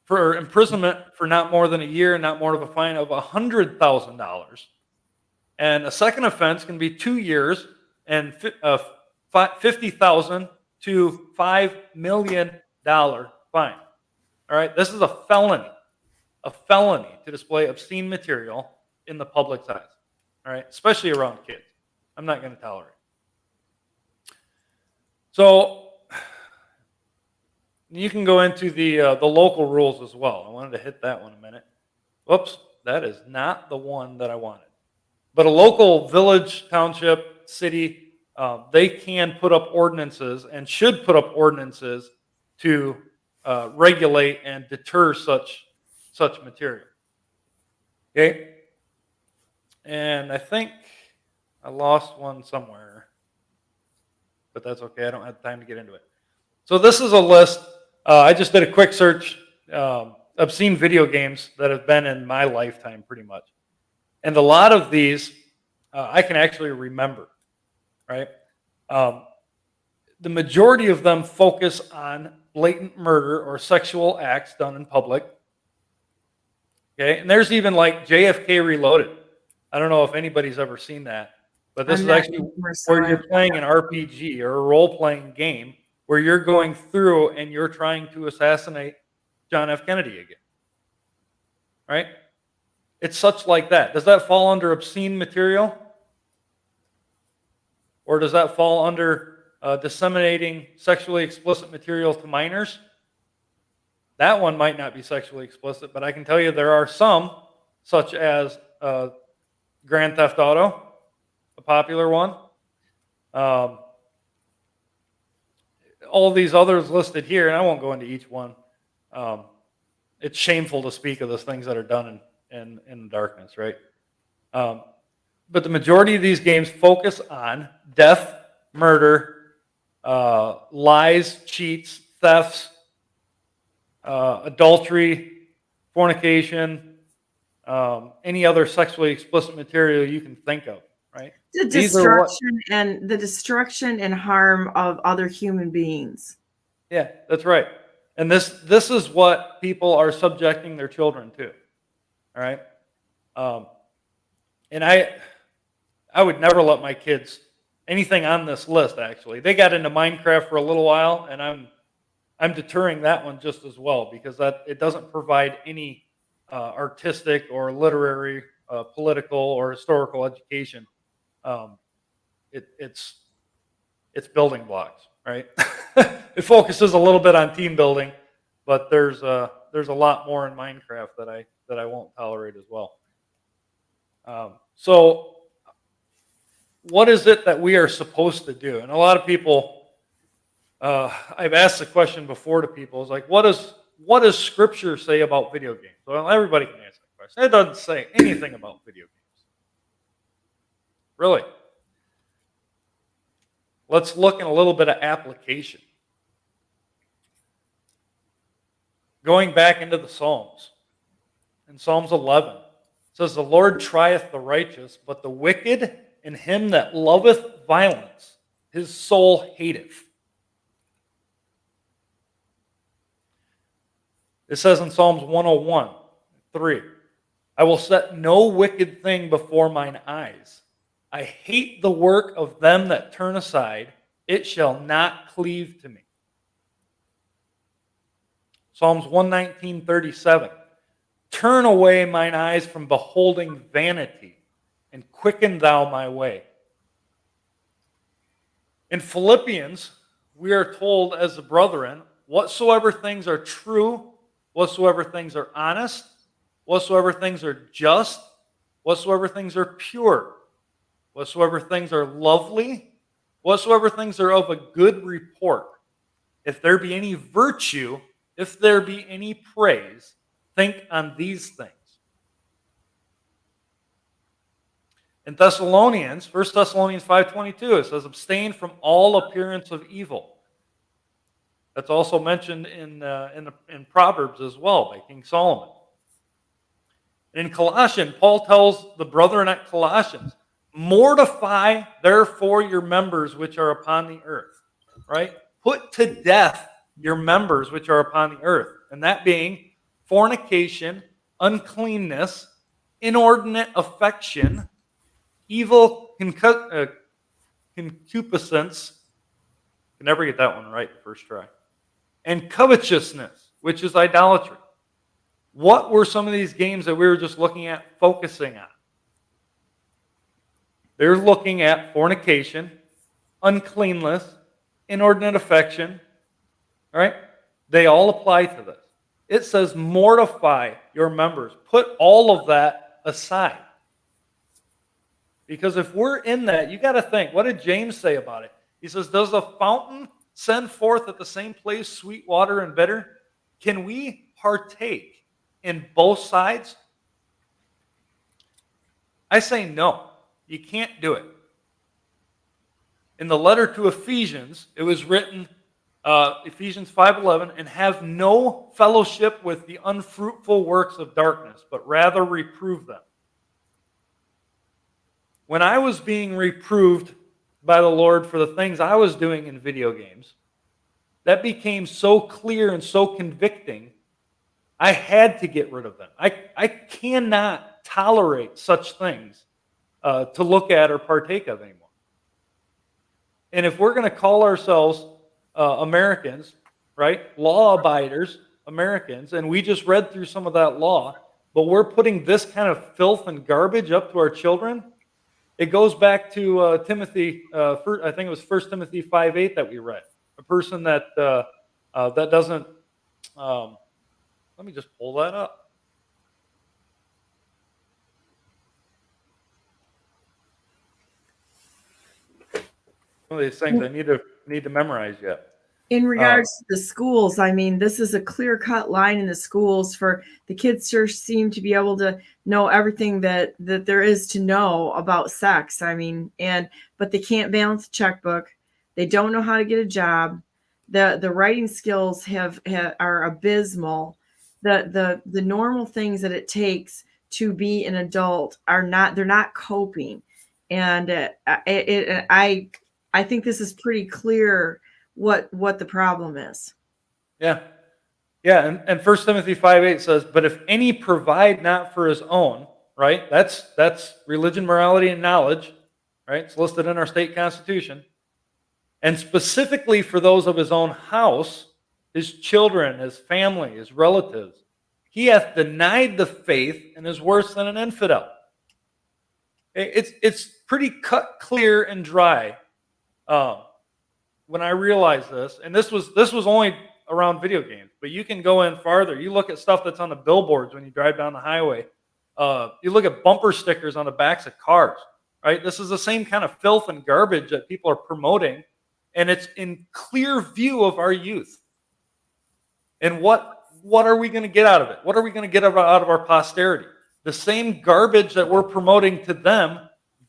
for imprisonment for not more than a year and not more of a fine of $100,000. And a second offense can be 2 years and $50,000 to $5 million fine. All right, this is a felony to display obscene material in the public's eyes. All right, especially around kids. I'm not going to tolerate. So You can go into the local rules as well. I wanted to hit that one a minute. Whoops, that is not the one that I wanted. But a local village, township, city, they can put up ordinances and should put up ordinances to regulate and deter such material. Okay, and I think I lost one somewhere, but that's okay. I don't have time to get into it. So this is a list. I just did a quick search. Obscene video games that have been in my lifetime, pretty much. And a lot of these I can actually remember, right? The majority of them focus on blatant murder or sexual acts done in public. Okay, and there's even like JFK Reloaded. I don't know if anybody's ever seen that, but this is actually where you're playing an RPG or a role-playing game where you're going through and you're trying to assassinate John F. Kennedy again, right? It's such like that. Does that fall under obscene material? Or does that fall under disseminating sexually explicit material to minors? That one might not be sexually explicit, but I can tell you there are some, such as Grand Theft Auto, a popular one. All these others listed here, and I won't go into each one. It's shameful to speak of those things that are done in darkness, right? But the majority of these games focus on death, murder, lies, cheats, thefts, adultery, fornication, any other sexually explicit material you can think of, right? The destruction and harm of other human beings. Yeah, that's right. And this is what people are subjecting their children to. All right. And I would never let my kids anything on this list. Actually, they got into Minecraft for a little while, and I'm deterring that one just as well because it doesn't provide any artistic or literary, political or historical education. It's building blocks, right? It focuses a little bit on team building, but there's a lot more in Minecraft that I won't tolerate as well. So what is it that we are supposed to do? And a lot of people, I've asked the question before to people, is like, what does Scripture say about video games? Well, everybody can answer that question. It doesn't say anything about video games. Really. Let's look at a little bit of application. Going back into the Psalms. In Psalms 11, it says, "The Lord trieth the righteous, but the wicked and him that loveth violence, his soul hateth." It says in Psalms 101:3, "I will set no wicked thing before mine eyes. I hate the work of them that turn aside. It shall not cleave to me." Psalms 119:37, "Turn away mine eyes from beholding vanity, and quicken thou my way." In Philippians, we are told as the brethren, whatsoever things are true, whatsoever things are honest, whatsoever things are just, whatsoever things are pure, whatsoever things are lovely, whatsoever things are of a good report, if there be any virtue, if there be any praise, think on these things. In Thessalonians, 1 Thessalonians 5:22, it says, "Abstain from all appearance of evil." That's also mentioned in Proverbs as well by King Solomon. And in Colossians, Paul tells the brethren at Colossians, "Mortify therefore your members which are upon the earth." Right? Put to death your members which are upon the earth. And that being fornication, uncleanness, inordinate affection, evil concupiscence. Can never get that one right the first try. And covetousness, which is idolatry. What were some of these games that we were just looking at focusing on? They're looking at fornication, uncleanness, inordinate affection, right? They all apply to this. It says mortify your members. Put all of that aside. Because if we're in that, you got to think, what did James say about it? He says, does a fountain send forth at the same place sweet water and bitter? Can we partake in both sides? I say no. You can't do it. In the letter to Ephesians, it was written, Ephesians 5:11, and have no fellowship with the unfruitful works of darkness, but rather reprove them. When I was being reproved by the Lord for the things I was doing in video games, that became so clear and so convicting, I had to get rid of them. I cannot tolerate such things to look at or partake of anymore. And if we're going to call ourselves Americans, right, law-abiders, Americans, and we just read through some of that law, but we're putting this kind of filth and garbage up to our children, it goes back to Timothy, I think it was 1 Timothy 5:8 that we read. A person that that doesn't, let me just pull that up. One of these things I need to memorize yet. In regards to the schools, I mean, this is a clear-cut line in the schools for the kids sure seem to be able to know everything that there is to know about sex. I mean, but they can't balance a checkbook. They don't know how to get a job. The writing skills are abysmal. The normal things that it takes to be an adult they're not coping. And I think this is pretty clear what the problem is. Yeah. And 1 Timothy 5:8 says, but if any provide not for his own, right? That's religion, morality, and knowledge, right? It's listed in our state constitution. And specifically for those of his own house, his children, his family, his relatives, he hath denied the faith and is worse than an infidel. It's pretty cut clear and dry. When I realized this, and this was only around video games, but you can go in farther. You look at stuff that's on the billboards when you drive down the highway. You look at bumper stickers on the backs of cars, right? This is the same kind of filth and garbage that people are promoting, and it's in clear view of our youth. And what are we going to get out of it? What are we going to get out of our posterity? The same garbage that we're promoting to them,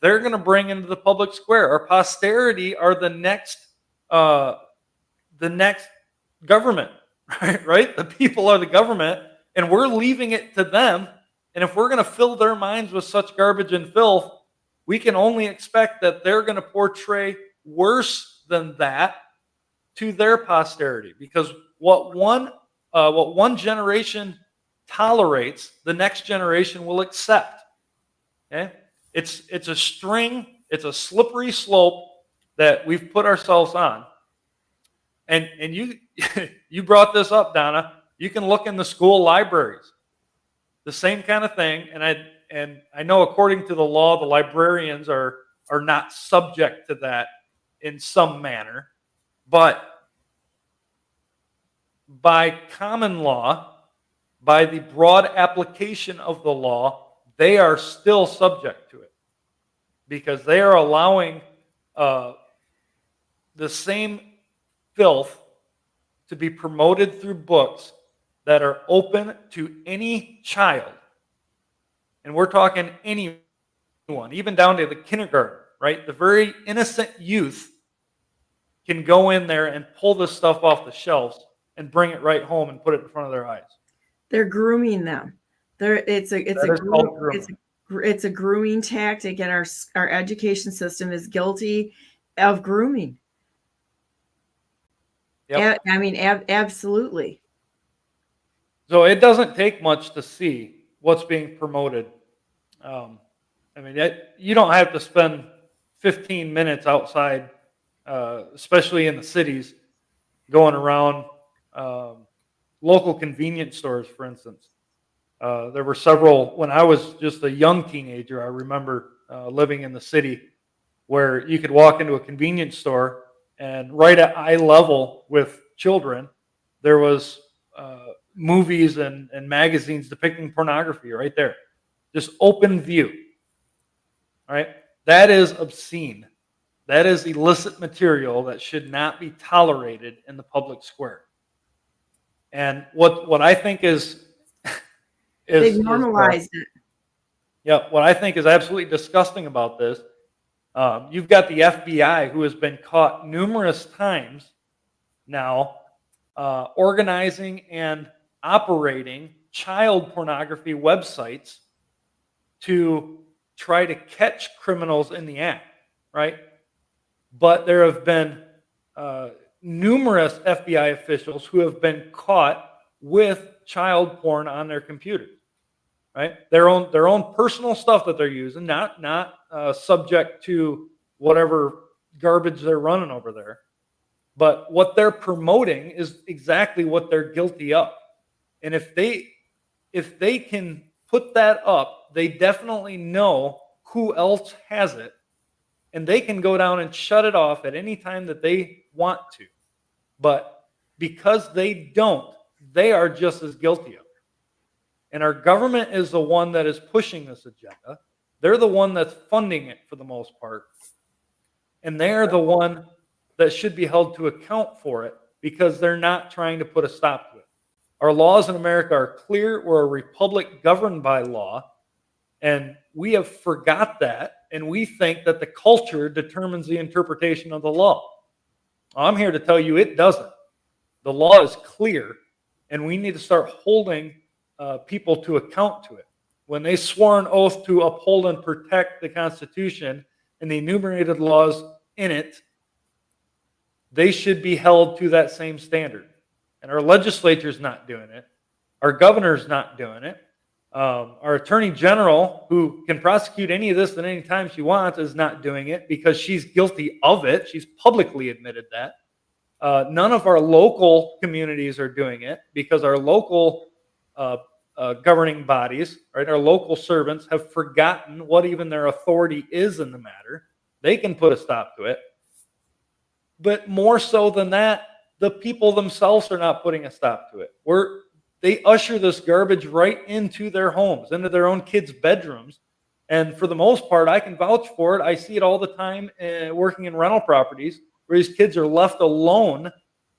they're going to bring into the public square. Our posterity are the next government, right? The people are the government, and we're leaving it to them. And if we're going to fill their minds with such garbage and filth, we can only expect that they're going to portray worse than that to their posterity. Because what one generation tolerates, the next generation will accept. Okay? It's a string, it's a slippery slope that we've put ourselves on. And you brought this up, Donna. You can look in the school libraries. The same kind of thing. And I know according to the law, the librarians are not subject to that in some manner. But by common law, by the broad application of the law, they are still subject to it. Because they are allowing the same filth to be promoted through books that are open to any child. And we're talking anyone, even down to the kindergarten, right? The very innocent youth can go in there and pull this stuff off the shelves and bring it right home and put it in front of their eyes. They're grooming them. It's a grooming tactic, and our education system is guilty of grooming. Yep. I mean, absolutely. So it doesn't take much to see what's being promoted. I mean, you don't have to spend 15 minutes outside, especially in the cities, going around local convenience stores, for instance. There were several, when I was just a young teenager, I remember living in the city, where you could walk into a convenience store and right at eye level with children, There was movies and magazines depicting pornography right there. Just open view. All right? That is obscene. That is illicit material that should not be tolerated in the public square. And what I think is They've normalized it. Yeah, what I think is absolutely disgusting about this, you've got the FBI, who has been caught numerous times now organizing and operating child pornography websites to try to catch criminals in the act, right? But there have been numerous FBI officials who have been caught with child porn on their computers, right? Their own personal stuff that they're using, not subject to whatever garbage they're running over there. But what they're promoting is exactly what they're guilty of. And if they can put that up, they definitely know who else has it, and they can go down and shut it off at any time that they want to. But because they don't, they are just as guilty of it. And our government is the one that is pushing this agenda. They're the one that's funding it for the most part. And they're the one that should be held to account for it, because they're not trying to put a stop to it. Our laws in America are clear. We're a republic governed by law. And we have forgot that. And we think that the culture determines the interpretation of the law. I'm here to tell you it doesn't. The law is clear, and we need to start holding people to account to it. When they swore an oath to uphold and protect the Constitution and the enumerated laws in it, they should be held to that same standard. And our legislature's not doing it. Our governor's not doing it. Our attorney general, who can prosecute any of this at any time she wants, is not doing it because she's guilty of it. She's publicly admitted that. None of our local communities are doing it because our local governing bodies, right, our local servants have forgotten what even their authority is in the matter. They can put a stop to it. But more so than that, the people themselves are not putting a stop to it. They usher this garbage right into their homes, into their own kids' bedrooms. And for the most part, I can vouch for it. I see it all the time working in rental properties where these kids are left alone,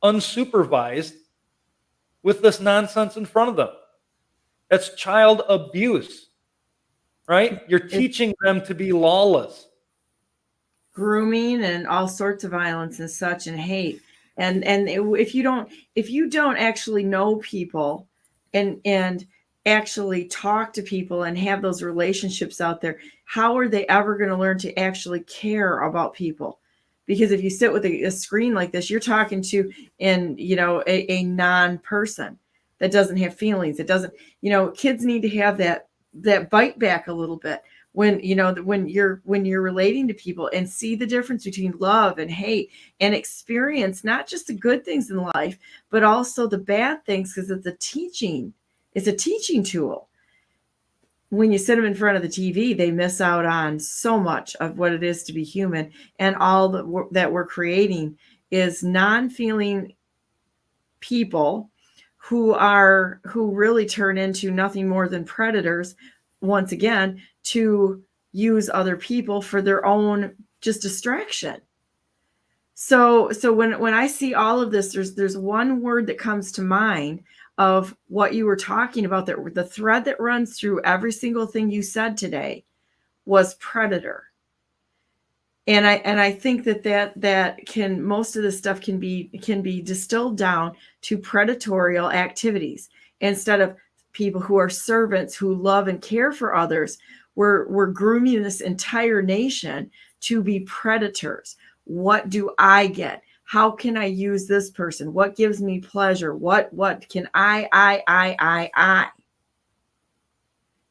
unsupervised, with this nonsense in front of them. That's child abuse, right? You're teaching them to be lawless. Grooming and all sorts of violence and such, and hate. And if you don't actually know people and actually talk to people and have those relationships out there, how are they ever going to learn to actually care about people? Because if you sit with a screen like this, you're talking to a non-person that doesn't have feelings. It doesn't, kids need to have that bite back a little bit when you're relating to people, and see the difference between love and hate, and experience not just the good things in life, but also the bad things, because it's a teaching tool. When you sit them in front of the TV, they miss out on so much of what it is to be human. And all that we're creating is non-feeling people who really turn into nothing more than predators, once again, to use other people for their own just distraction. So when I see all of this, there's one word that comes to mind of what you were talking about, that the thread that runs through every single thing you said today was predator. And I think that can, most of this stuff can be distilled down to predatorial activities instead of people who are servants who love and care for others. We're grooming this entire nation to be predators. What do I get? How can I use this person? What gives me pleasure? What can I?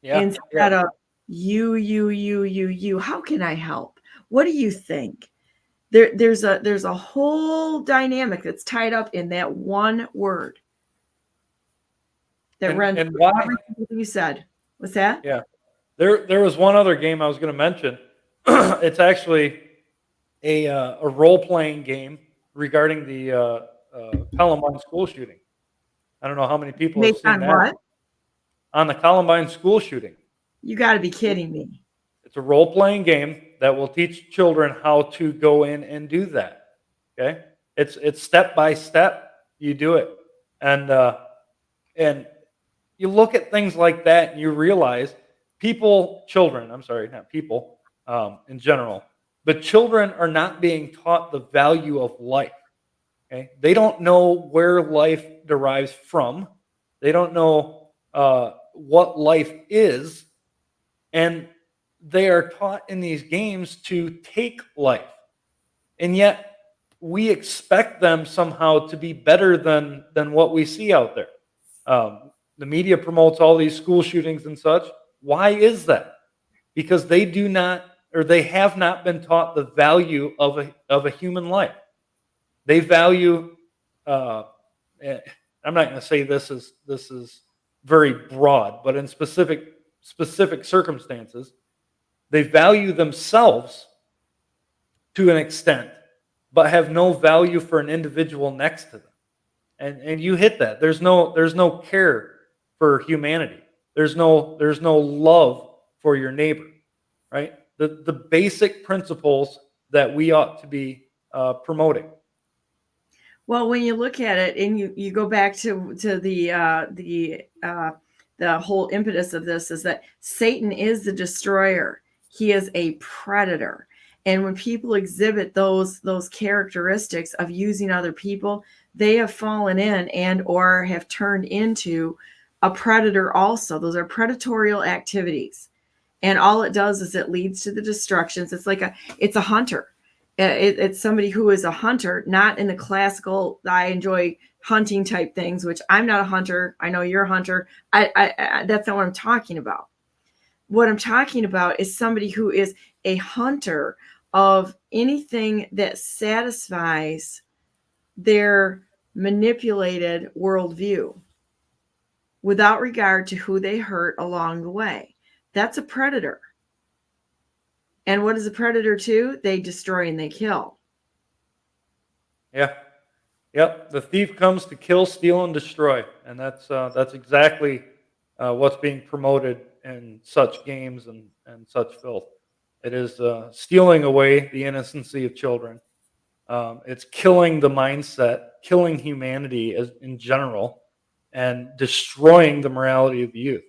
Yeah. Instead of you. How can I help? What do you think? There's a whole dynamic that's tied up in that one word that runs everything you said. What's that? Yeah. There was one other game I was going to mention. It's actually a role-playing game regarding the Pelham school shooting. I don't know how many people have Based seen on that. what? On the Columbine school shooting. You got to be kidding me. It's a role-playing game that will teach children how to go in and do that. Okay? It's step by step. You do it. And you look at things like that and you realize children, I'm sorry, not people in general, but children are not being taught the value of life. Okay? They don't know where life derives from. They don't know what life is. And they are taught in these games to take life. And yet we expect them somehow to be better than what we see out there. The media promotes all these school shootings and such. Why is that? Because they do not, or they have not been taught the value of a human life. They value. I'm not going to say this is very broad, but in specific circumstances, they value themselves to an extent, but have no value for an individual next to them. And you hit that. There's no care for humanity. There's no love for your neighbor, right? The basic principles that we ought to be promoting. Well, when you look at it and you go back to the whole impetus of this is that Satan is the destroyer. He is a predator. And when people exhibit those characteristics of using other people, they have fallen in and or have turned into a predator also. Those are predatorial activities. And all it does is it leads to the destructions. It's a hunter. It's somebody who is a hunter, not in the classical, I enjoy hunting type things, which I'm not a hunter. I know you're a hunter. I that's not what I'm talking about. What I'm talking about is somebody who is a hunter of anything that satisfies their manipulated worldview without regard to who they hurt along the way. That's a predator. And what is a predator too? They destroy and they kill. Yeah. Yep. The thief comes to kill, steal, and destroy. And that's exactly what's being promoted in such games and such filth. It is stealing away the innocency of children. It's killing the mindset, killing humanity in general, and destroying the morality of the youth.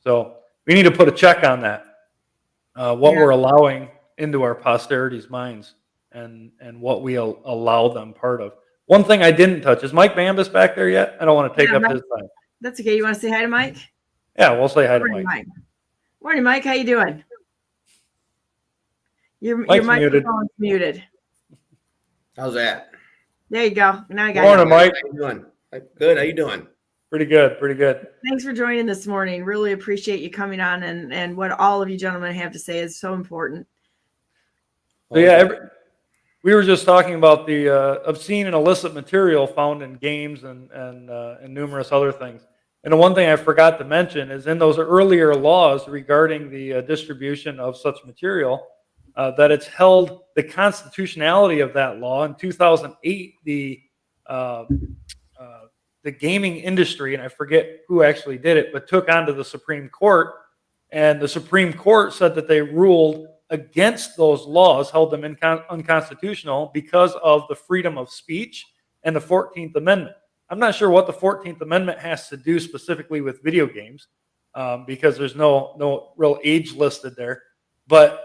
So we need to put a check on that. We're allowing into our posterity's minds and what we allow them part of. One thing I didn't touch, is Mike Bambas back there yet? I don't want to take up his time. That's okay. You want to say hi to Mike? Yeah, we'll say hi to Mike. Morning, Mike. How you doing? Your microphone's muted. How's that? There you go. Now I got Morning, Mike. How you doing? Good. How you doing? Pretty good. Thanks for joining this morning. Really appreciate you coming on, and what all of you gentlemen have to say is so important. So yeah, we were just talking about the obscene and illicit material found in games and numerous other things. And the one thing I forgot to mention is in those earlier laws regarding the distribution of such material, that it's held the constitutionality of that law in 2008. The gaming industry, and I forget who actually did it, but took on to the Supreme Court, and the Supreme Court said that they ruled against those laws, held them unconstitutional because of the freedom of speech and the 14th Amendment. I'm not sure what the 14th Amendment has to do specifically with video games, because there's no real age listed there. But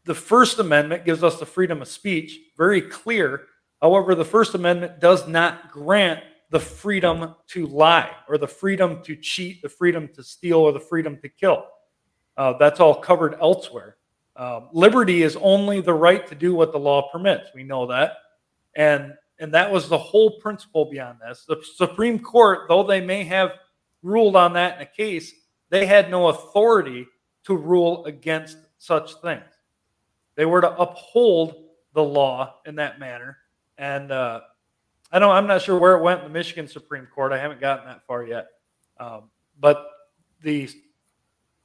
the First Amendment gives us the freedom of speech, very clear. However, the First Amendment does not grant the freedom to lie, or the freedom to cheat, the freedom to steal, or the freedom to kill. That's all covered elsewhere. Liberty is only the right to do what the law permits. We know that. And that was the whole principle beyond this. The Supreme Court, though they may have ruled on that in a case, they had no authority to rule against such things. They were to uphold the law in that manner. And I'm not sure where it went in the Michigan Supreme Court. I haven't gotten that far yet. But the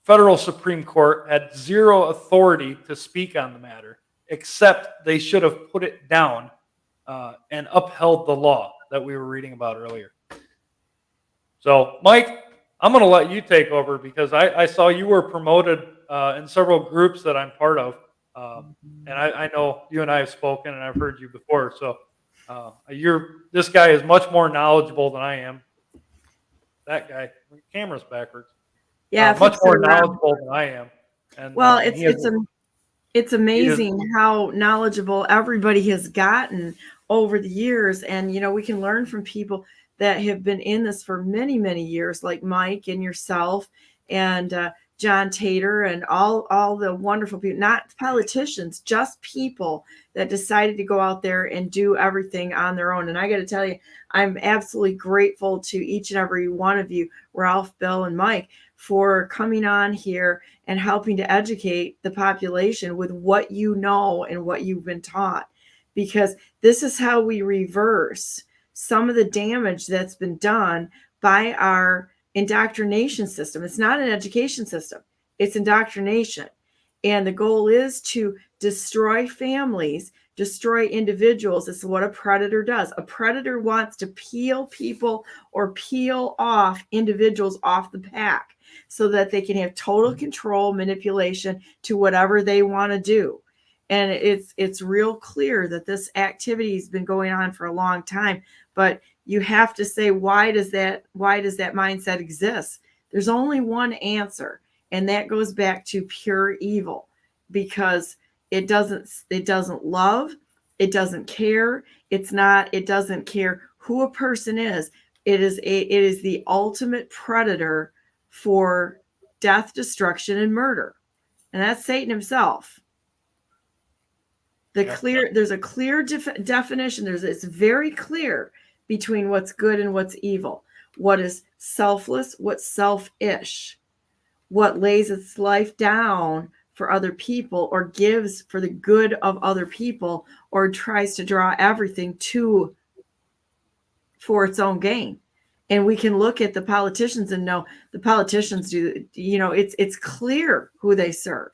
federal Supreme Court had zero authority to speak on the matter, except they should have put it down and upheld the law. that we were reading about earlier. So, Mike, I'm going to let you take over because I saw you were promoted in several groups that I'm part of. And I know you and I have spoken and I've heard you before. So this guy is much more knowledgeable than I am. That guy, the camera's backwards. Yeah, much more knowledgeable than I am. And well, and it's amazing how knowledgeable everybody has gotten over the years. And, we can learn from people that have been in this for many, many years, like Mike and yourself and John Tater and all the wonderful people, not politicians, just people that decided to go out there and do everything on their own. And I got to tell you, I'm absolutely grateful to each and every one of you, Ralph, Bill, and Mike, for coming on here and helping to educate the population with what you know and what you've been taught, because this is how we reverse some of the damage that's been done by our indoctrination system. It's not an education system, it's indoctrination. And the goal is to destroy families, destroy individuals. It's what a predator does. A predator wants to peel people or peel off individuals off the pack so that they can have total control, manipulation to whatever they want to do. And it's real clear that this activity has been going on for a long time. But you have to say, why does that mindset exist? There's only one answer, and that goes back to pure evil, because it doesn't love, it doesn't care, it doesn't care who a person is. It is the ultimate predator for death, destruction, and murder. And that's Satan himself. There's a clear definition. It's very clear between what's good and what's evil, what is selfless, what's selfish, what lays its life down for other people or gives for the good of other people or tries to draw everything for its own gain. And we can look at the politicians and know the politicians do, it's clear who they serve.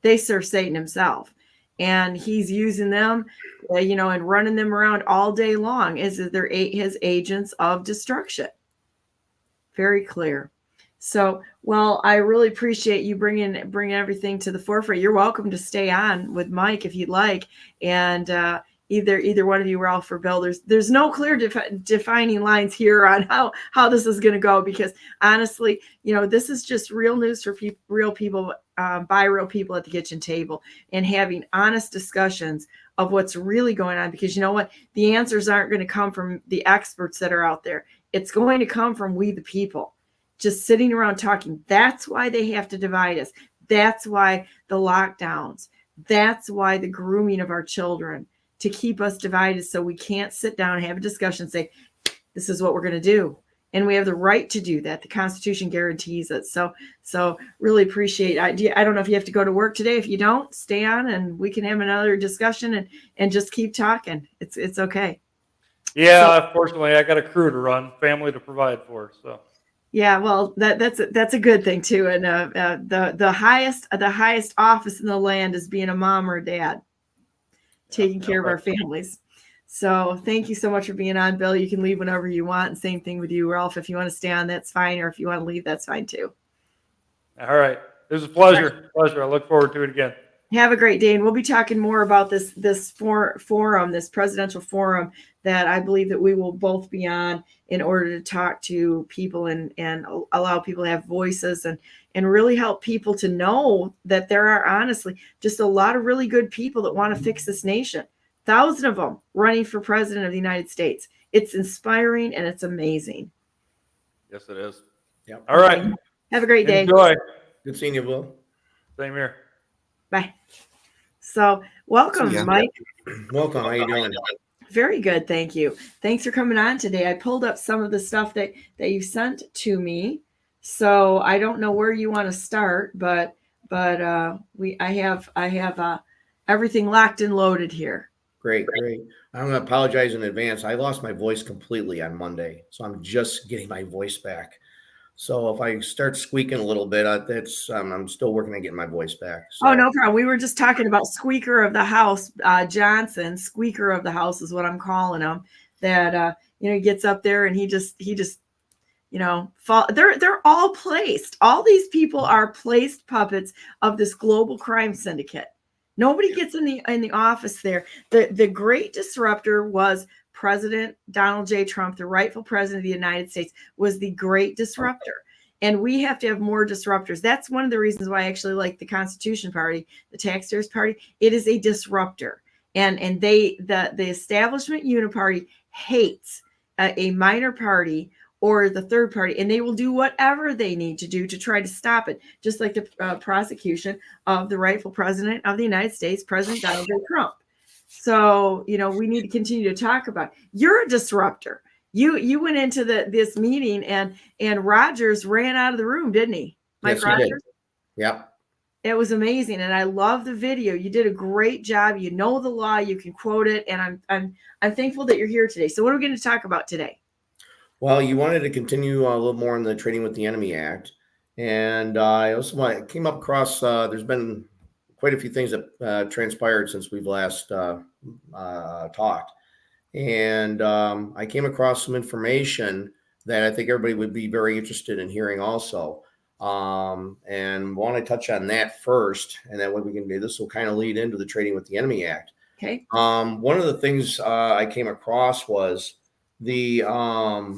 They serve Satan himself. And he's using them, and running them around all day long as they're his agents of destruction. Very clear. So, well, I really appreciate you bringing everything to the forefront. You're welcome to stay on with Mike if you'd like, and either one of you, Ralph or Bill. There's no clear defining lines here on how this is going to go, because honestly, this is just real news for real people. By real people at the kitchen table and having honest discussions of what's really going on, because you know what? The answers aren't going to come from the experts that are out there. It's going to come from we, the people, just sitting around talking. That's why they have to divide us. That's why the lockdowns. That's why the grooming of our children, to keep us divided so we can't sit down and have a discussion and say, this is what we're going to do. And we have the right to do that. The Constitution guarantees it. So really appreciate it. I don't know if you have to go to work today. If you don't, stay on and we can have another discussion and just keep talking. It's okay. Yeah, unfortunately, I got a crew to run, family to provide for. So yeah, well, that's a good thing too. And the highest office in the land is being a mom or a dad, taking care of our families. So thank you so much for being on, Bill. You can leave whenever you want. And same thing with you, Ralph. If you want to stay on, that's fine. Or if you want to leave, that's fine too. All right. It was a pleasure. I look forward to it again. Have a great day. And we'll be talking more about this forum, this presidential forum that I believe that we will both be on in order to talk to people and allow people to have voices and really help people to know that there are honestly just a lot of really good people that want to fix this nation. 1,000 of them running for president of the United States. It's inspiring and it's amazing. Yes, it is. Yep. All right. Have a great day. Enjoy. Good seeing you, Will. Same here. Bye. So welcome, Mike. Welcome. How you doing? Very good. Thank you. Thanks for coming on today. I pulled up some of the stuff that you sent to me. So I don't know where you want to start, but I have everything locked and loaded here. Great. I'm going to apologize in advance. I lost my voice completely on Monday, so I'm just getting my voice back. So if I start squeaking a little bit, I'm still working on getting my voice back. So. Oh, no problem. We were just talking about Squeaker of the House, Johnson. Squeaker of the House is what I'm calling him. That he gets up there and he just they're all placed. All these people are placed puppets of this global crime syndicate. Nobody gets in the office there. The great disruptor was President Donald J. Trump, the rightful president of the United States, was the great disruptor. And we have to have more disruptors. That's one of the reasons why I actually like the Constitution Party, the Taxpayers Party. It is a disruptor. And the establishment uniparty hates a minor party or the third party, and they will do whatever they need to do to try to stop it, just like the prosecution of the rightful president of the United States, President Donald J. Trump. So, we need to continue to talk about it. You're a disruptor. You went into this meeting and Rogers ran out of the room, didn't he? Mike Rogers? He did. Yep. It was amazing, and I love the video. You did a great job. You know the law. You can quote it, and I'm thankful that you're here today. So, what are we going to talk about today? Well, you wanted to continue a little more on the Trading with the Enemy Act. And I also came up across, there's been quite a few things that transpired since we've last talked. And I came across some information that I think everybody would be very interested in hearing also. And want to touch on that first. And then what we can do, this will kind of lead into the Trading with the Enemy Act. Okay. One of the things I came across was I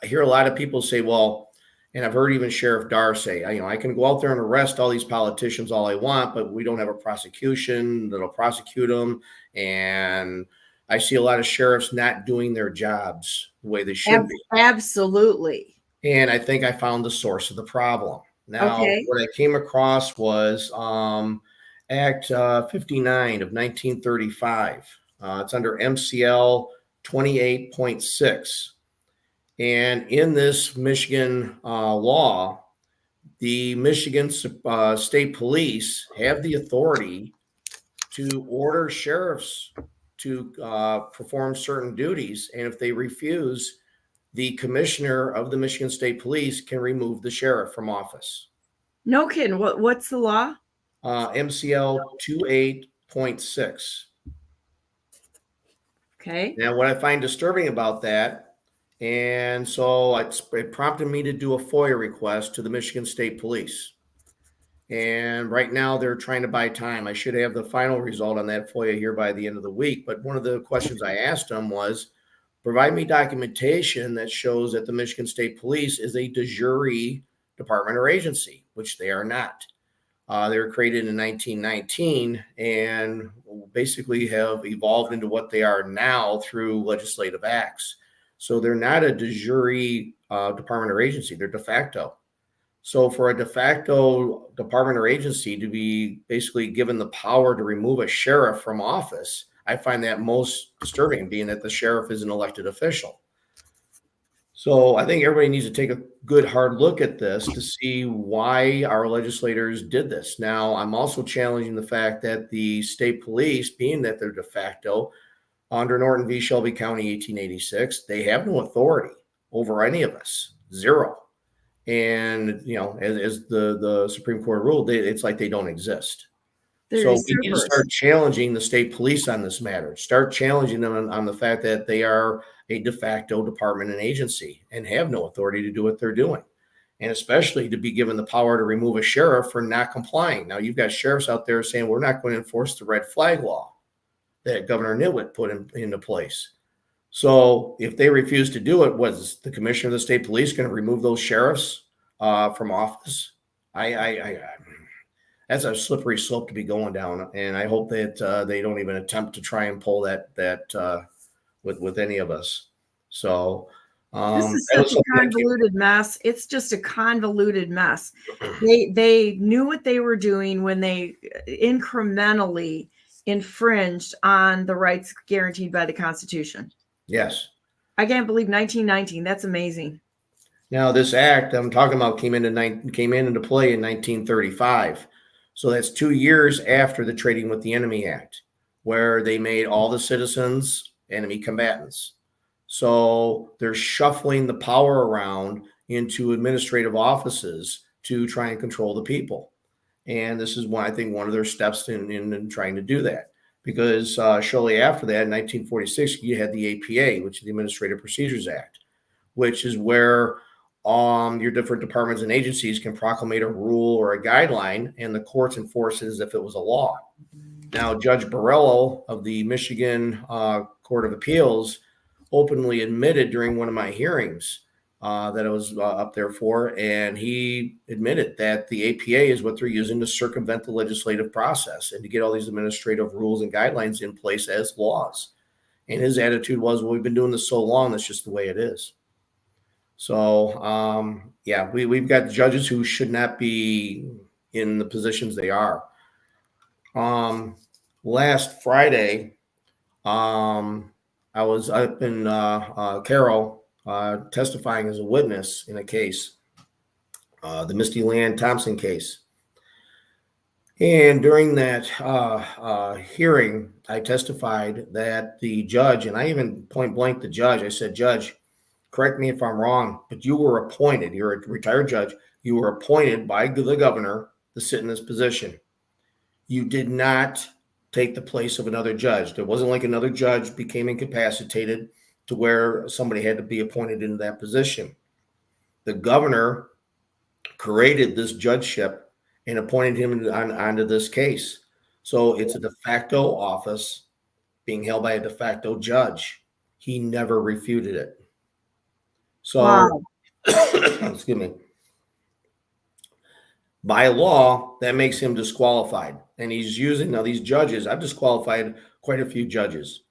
hear a lot of people say, well, and I've heard even Sheriff Darr say, I can go out there and arrest all these politicians all I want, but we don't have a prosecution that'll prosecute them. And I see a lot of sheriffs not doing their jobs the way they should be. Absolutely. And I think I found the source of the problem. Now, Okay. What I came across was Act 59 of 1935. It's under MCL 28.6. And in this Michigan law, the Michigan State Police have the authority to order sheriffs to perform certain duties. And if they refuse, the commissioner of the Michigan State Police can remove the sheriff from office. No kidding. What's the law? MCL 28.6. Okay. Now, what I find disturbing about that, and so it prompted me to do a FOIA request to the Michigan State Police. And right now they're trying to buy time. I should have the final result on that FOIA here by the end of the week. But one of the questions I asked them was, provide me documentation that shows that the Michigan State Police is a de jure department or agency, which they are not. They were created in 1919 and basically have evolved into what they are now through legislative acts. So they're not a de jure department or agency, they're de facto. So for a de facto department or agency to be basically given the power to remove a sheriff from office, I find that most disturbing, being that the sheriff is an elected official. So I think everybody needs to take a good hard look at this to see why our legislators did this. Now, I'm also challenging the fact that the state police, being that they're de facto, under Norton v. Shelby County, 1886, they have no authority over any of us, zero. And, as the Supreme Court ruled, it's like they don't exist. So we need to start challenging the state police on this matter. Start challenging them on the fact that they are a de facto department and agency and have no authority to do what they're doing. And especially to be given the power to remove a sheriff for not complying. Now, you've got sheriffs out there saying we're not going to enforce the red flag law that Governor Nitwit put into place. So if they refuse to do it, was the commissioner of the state police going to remove those sheriffs from office? That's a slippery slope to be going down, and I hope that they don't even attempt to try and pull that with any of us. So this is such a convoluted mess. It's just a convoluted mess. They knew what they were doing when they incrementally infringed on the rights guaranteed by the Constitution. Yes. I can't believe 1919. That's amazing. Now, this act I'm talking about came into play in 1935. So that's 2 years after the Trading with the Enemy Act, where they made all the citizens enemy combatants. So they're shuffling the power around into administrative offices to try and control the people. And this is I think one of their steps in trying to do that. because shortly after that, in 1946, you had the APA, which is the Administrative Procedures Act, which is where your different departments and agencies can proclamate a rule or a guideline, and the courts enforce it as if it was a law. Now, Judge Borrello of the Michigan Court of Appeals openly admitted during one of my hearings that I was up there for, and he admitted that the APA is what they're using to circumvent the legislative process and to get all these administrative rules and guidelines in place as laws. And his attitude was, well, we've been doing this so long, that's just the way it is. So, yeah, we've got judges who should not be in the positions they are. Last Friday, I was up in Carroll testifying as a witness in a case, the Misty Land Thompson case. And during that hearing, I testified that the judge, and I even point blank the judge, I said, Judge, correct me if I'm wrong, but you were appointed, you're a retired judge, you were appointed by the governor to sit in this position. You did not take the place of another judge. There wasn't like another judge became incapacitated to where somebody had to be appointed into that position. The governor created this judgeship and appointed him onto this case. So it's a de facto office being held by a de facto judge. He never refuted it. So, Wow. excuse me. By law, that makes him disqualified. And he's using, now these judges, I've disqualified quite a few judges.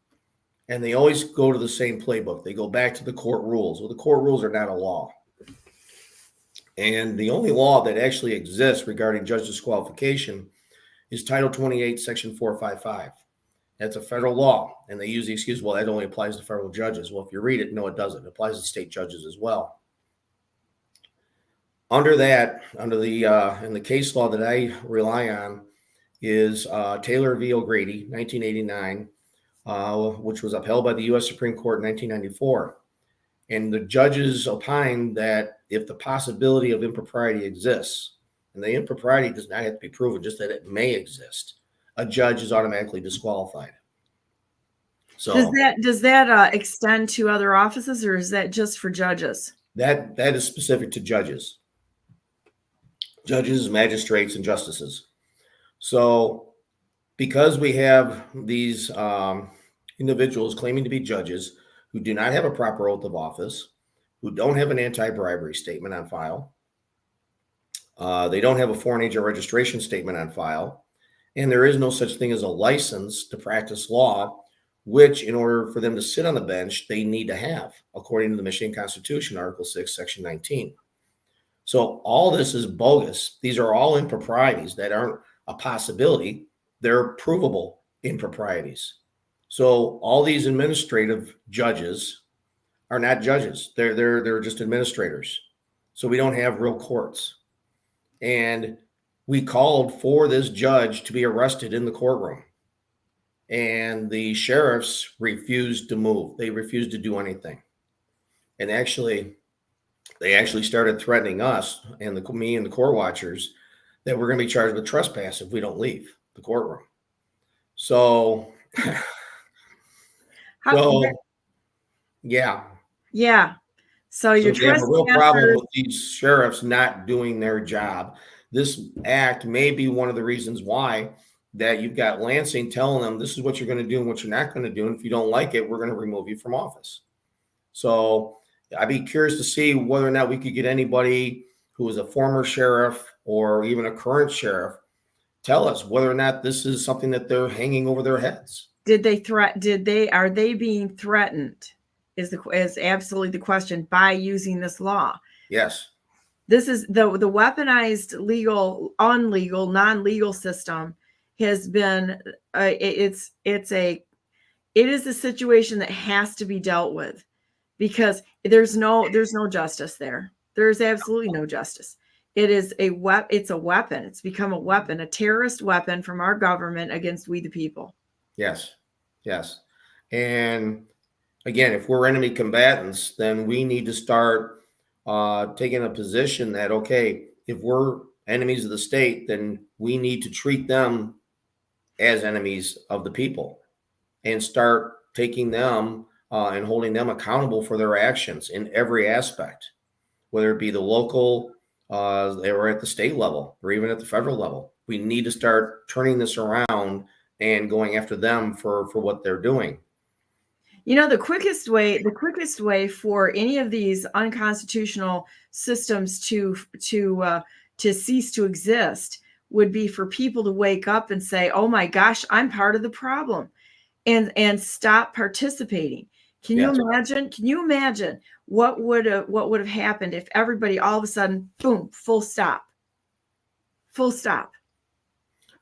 And they always go to the same playbook. They go back to the court rules. Well, the court rules are not a law. And the only law that actually exists regarding judge disqualification is Title 28, Section 455. That's a federal law. And they use the excuse, well, that only applies to federal judges. Well, if you read it, no, it doesn't. It applies to state judges as well. Under that, under the in the case law that I rely on is Taylor v. O'Grady, 1989, which was upheld by the U.S. Supreme Court in 1994. And the judges opined that if the possibility of impropriety exists, and the impropriety does not have to be proven, just that it may exist, a judge is automatically disqualified. So does that extend to other offices, or is that just for judges? That is specific to judges. Judges, magistrates, and justices. So because we have these individuals claiming to be judges who do not have a proper oath of office, who don't have an anti-bribery statement on file, they don't have a foreign agent registration statement on file, and there is no such thing as a license to practice law, which in order for them to sit on the bench, they need to have, according to the Michigan Constitution, Article 6, Section 19. So all this is bogus. These are all improprieties that aren't a possibility. They're provable improprieties. So all these administrative judges are not judges. They're just administrators. So we don't have real courts. And we called for this judge to be arrested in the courtroom. And the sheriffs refused to move. They refused to do anything. And they actually started threatening us and me and the court watchers that we're going to be charged with trespass if we don't leave the courtroom. So, yeah. Yeah. So you're they have a real problem with these sheriffs not doing their job. This act may be one of the reasons why that you've got Lansing telling them this is what you're going to do and what you're not going to do. And if you don't like it, we're going to remove you from office. So I'd be curious to see whether or not we could get anybody who is a former sheriff or even a current sheriff tell us whether or not this is something that they're hanging over their heads. Are they being threatened is absolutely the question by using this law? Yes. This is the weaponized unlegal, non-legal system has been it is a situation that has to be dealt with, because there's no justice there. There's absolutely no justice. It is it's a weapon. It's become a weapon, a terrorist weapon from our government against we the people. Yes. Yes. And again, if we're enemy combatants, then we need to start taking a position that, okay, if we're enemies of the state, then we need to treat them as enemies of the people and start taking them and holding them accountable for their actions in every aspect, whether it be the local, or at the state level, or even at the federal level. We need to start turning this around and going after them for what they're doing. The quickest way for any of these unconstitutional systems to cease to exist would be for people to wake up and say, "Oh my gosh, I'm part of the problem," and stop participating. Can you imagine? Can you imagine what would have happened if everybody all of a sudden, boom, full stop? Full stop.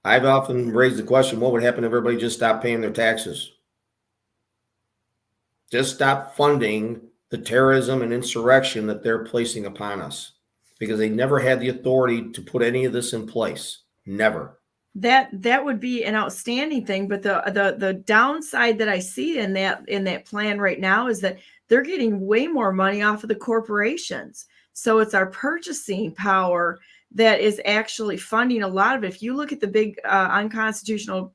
I've often raised the question, what would happen if everybody just stopped paying their taxes? Just stop funding the terrorism and insurrection that they're placing upon us, because they never had the authority to put any of this in place. Never. That would be an outstanding thing, but the downside that I see in that plan right now is that they're getting way more money off of the corporations. So it's our purchasing power that is actually funding a lot of it. If you look at the big unconstitutional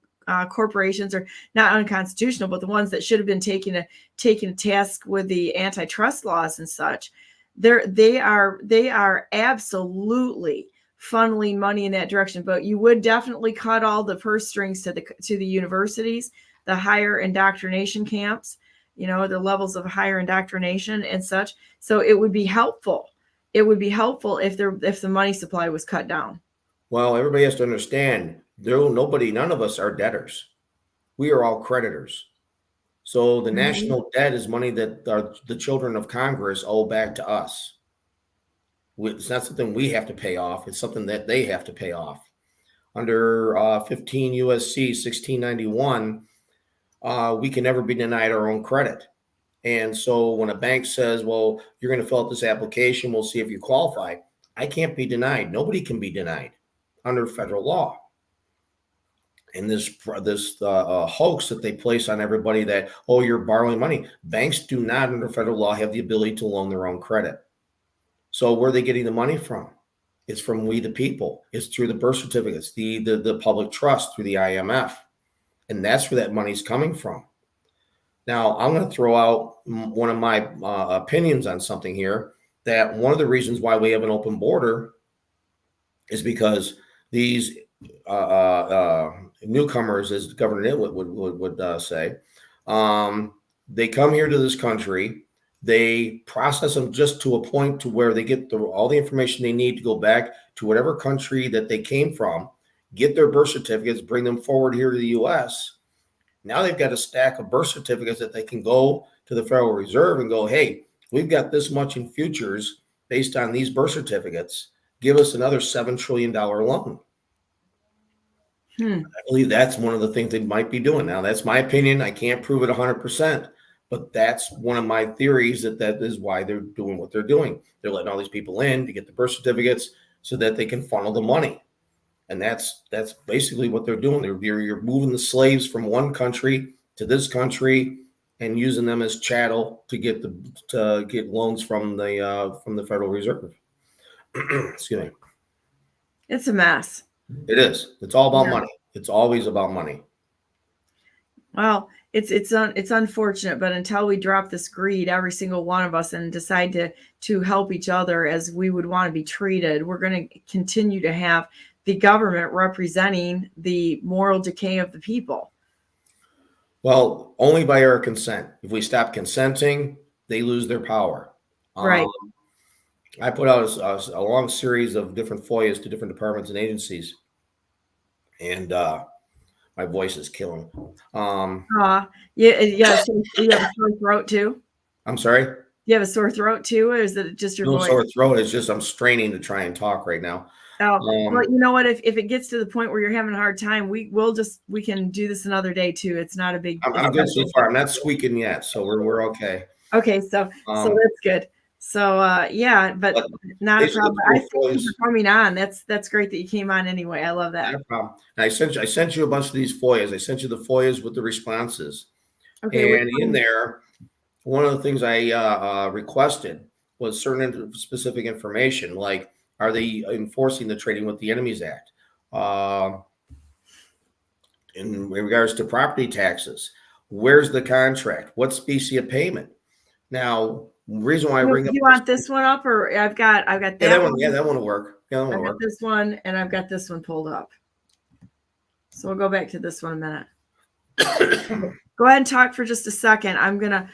corporations, or not unconstitutional, but the ones that should have been taken a task with the antitrust laws and such, they are absolutely funneling money in that direction. But you would definitely cut all the purse strings to the universities, the higher indoctrination camps, the levels of higher indoctrination and such. So it would be helpful. It would be helpful if the money supply was cut down. Well, everybody has to understand, none of us are debtors. We are all creditors. So the national debt is money that the children of Congress owe back to us. It's not something we have to pay off. It's something that they have to pay off. Under 15 USC 1691, we can never be denied our own credit. And so when a bank says, well, you're going to fill out this application, we'll see if you qualify, I can't be denied. Nobody can be denied under federal law. And this hoax that they place on everybody that, oh, you're borrowing money. Banks do not, under federal law, have the ability to loan their own credit. So where are they getting the money from? It's from we the people. It's through the birth certificates, the public trust, through the IMF. And that's where that money's coming from. Now, I'm going to throw out one of my opinions on something here, that one of the reasons why we have an open border is because these newcomers, as Governor Nitwit would say, they come here to this country, they process them just to a point to where they get all the information they need to go back to whatever country that they came from, get their birth certificates, bring them forward here to the U.S. Now they've got a stack of birth certificates that they can go to the Federal Reserve and go, hey, we've got this much in futures based on these birth certificates. Give us another $7 trillion loan. I believe that's one of the things they might be doing. Now, that's my opinion. I can't prove it 100%, but that's one of my theories that is why they're doing what they're doing. They're letting all these people in to get the birth certificates so that they can funnel the money. And that's basically what they're doing. You're moving the slaves from one country to this country and using them as chattel to get loans from the Federal Reserve. Excuse me. It's a mess. It is. It's all about money. It's always about money. Well, it's unfortunate, but until we drop this greed, every single one of us, and decide to help each other as we would want to be treated, we're going to continue to have the government representing the moral decay of the people. Well, only by our consent. If we stop consenting, they lose their power. Right. I put out a long series of different FOIAs to different departments and agencies, and my voice is killing. Yeah. So you have a sore throat too? I'm sorry? You have a sore throat too, or is it just your voice? Sore throat. It's just I'm straining to try and talk right now. Oh, well, you know what? If it gets to the point where you're having a hard time, we can do this another day too. It's not a big. I'm good so far. I'm not squeaking yet, so we're okay. Okay, so that's good. So yeah, but not a problem. I thank you for coming on. That's great that you came on anyway. I love that. Not a problem. And I sent you a bunch of these FOIAs. I sent you the FOIAs with the responses. Okay, and in there, one of the things I requested was certain specific information, like, are they enforcing the Trading with the Enemies Act? in regards to property taxes, where's the contract? What species of payment? Now, the reason why I bring up You want this one up, or I've got that one. Yeah, that one will work. Yeah, that one I've will got work. this one, and I've got this one pulled up. So we'll go back to this one in a minute. Go ahead and talk for just a second. I'm gonna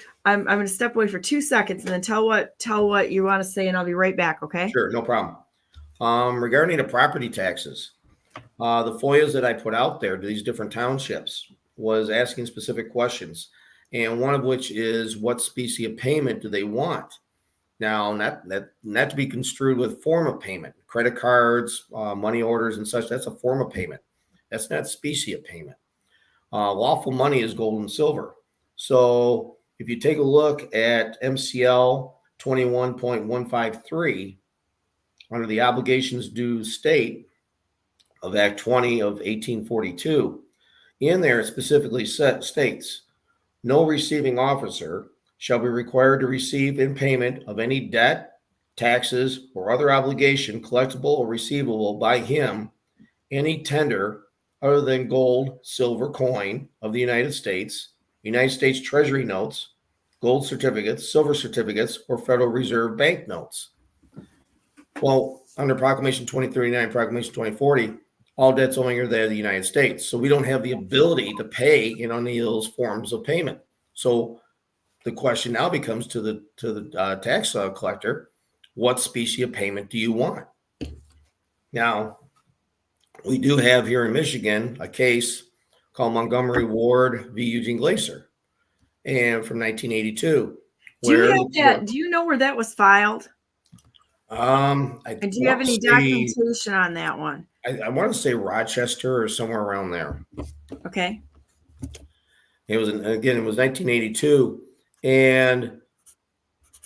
step away for 2 seconds and then tell what you want to say, and I'll be right back. Okay? Sure, no problem. Regarding the property taxes, the FOIAs that I put out there to these different townships was asking specific questions, and one of which is what species of payment do they want? Now, not to be construed with form of payment, credit cards, money orders, and such. That's a form of payment. That's not species of payment. Lawful money is gold and silver. So if you take a look at MCL 21.153 under the obligations due state of Act 20 of 1842, in there it specifically states, no receiving officer shall be required to receive in payment of any debt, taxes, or other obligation collectible or receivable by him any tender other than gold, silver coin of the United States Treasury notes, gold certificates, silver certificates, or Federal Reserve bank notes. Well, under Proclamation 2039, Proclamation 2040, all debts owing are there the United States. So we don't have the ability to pay in any of those forms of payment. So the question now becomes to the tax collector, what species of payment do you want? Now, we do have here in Michigan a case called Montgomery Ward v. Eugene Glacier, and from 1982. Do you have that? Do you know where that was filed? And do you have any documentation on that one? I want to say Rochester or somewhere around there. Okay. It was 1982, and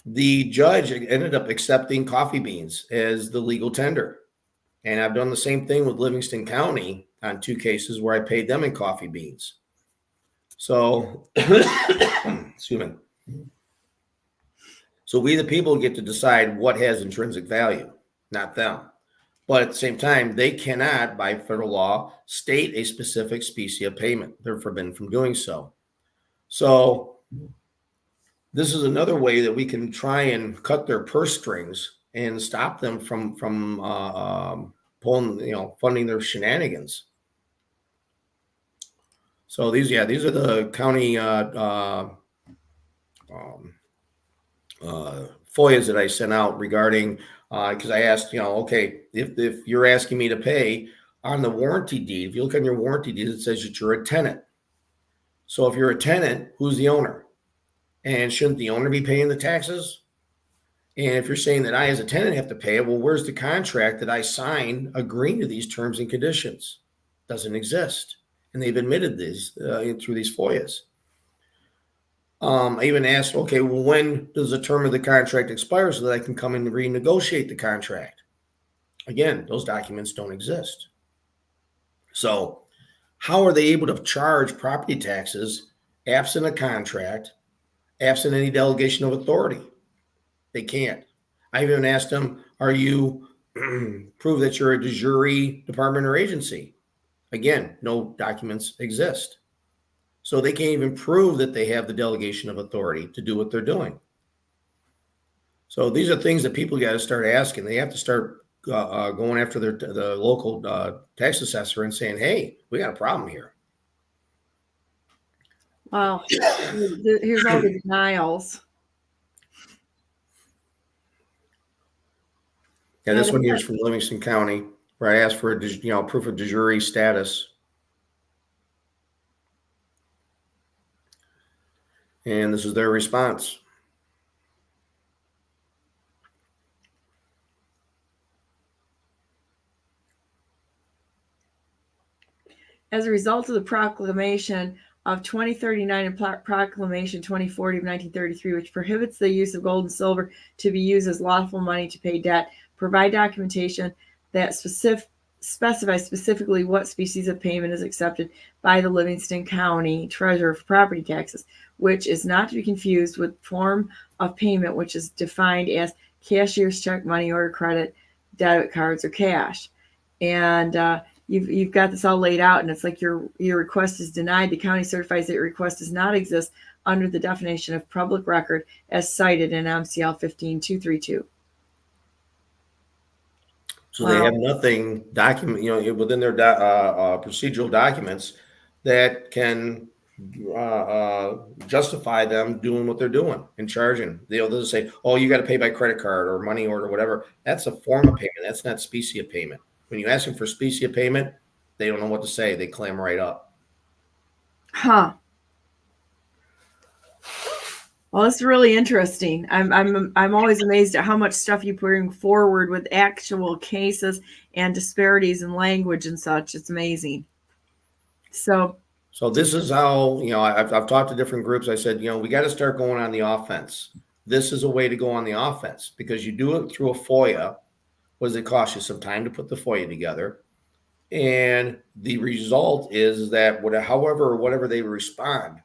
the judge ended up accepting coffee beans as the legal tender. And I've done the same thing with Livingston County on 2 cases where I paid them in coffee beans. So, excuse me. So we, the people, get to decide what has intrinsic value, not them. But at the same time, they cannot, by federal law, state a specific species of payment. They're forbidden from doing so. So this is another way that we can try and cut their purse strings and stop them from pulling, funding their shenanigans. So these are the county FOIAs that I sent out regarding, because I asked, okay, if you're asking me to pay on the warranty deed, if you look on your warranty deed, it says that you're a tenant. So if you're a tenant, who's the owner? And shouldn't the owner be paying the taxes? And if you're saying that I, as a tenant, have to pay it, well, where's the contract that I signed agreeing to these terms and conditions? Doesn't exist. And they've admitted this through these FOIAs. I even asked, okay, well, when does the term of the contract expire so that I can come and renegotiate the contract? Again, those documents don't exist. So how are they able to charge property taxes absent a contract, absent any delegation of authority? They can't. I even asked them, are you prove that you're a de jure department or agency? Again, no documents exist. So they can't even prove that they have the delegation of authority to do what they're doing. So these are things that people got to start asking. They have to start going after the local tax assessor and saying, hey, we got a problem here. Wow. Here's all the denials. Yeah, this one here is from Livingston County, where I asked for a proof of de jure status. And this is their response. As a result of the proclamation of 2039 and Proclamation 2040 of 1933, which prohibits the use of gold and silver to be used as lawful money to pay debt, provide documentation that specifies specifically what species of payment is accepted by the Livingston County Treasurer for property taxes, which is not to be confused with form of payment, which is defined as cashier's check, money order, credit, debit cards, or cash. And you've got this all laid out, and it's like your request is denied. The county certifies that your request does not exist under the definition of public record as cited in MCL 15232. So they have nothing within their procedural documents that can justify them doing what they're doing and charging. They'll say, "Oh, you got to pay by credit card or money order, whatever." That's a form of payment. That's not specie of payment. When you ask them for specie of payment, they don't know what to say. They clam right up. Huh. Well, it's really interesting. I'm always amazed at how much stuff you bring forward with actual cases and disparities in language and such. It's amazing. So this is how, I've talked to different groups. I said, we got to start going on the offense. This is a way to go on the offense because you do it through a FOIA. What does it cost you? Some time to put the FOIA together. And the result is that whatever they respond,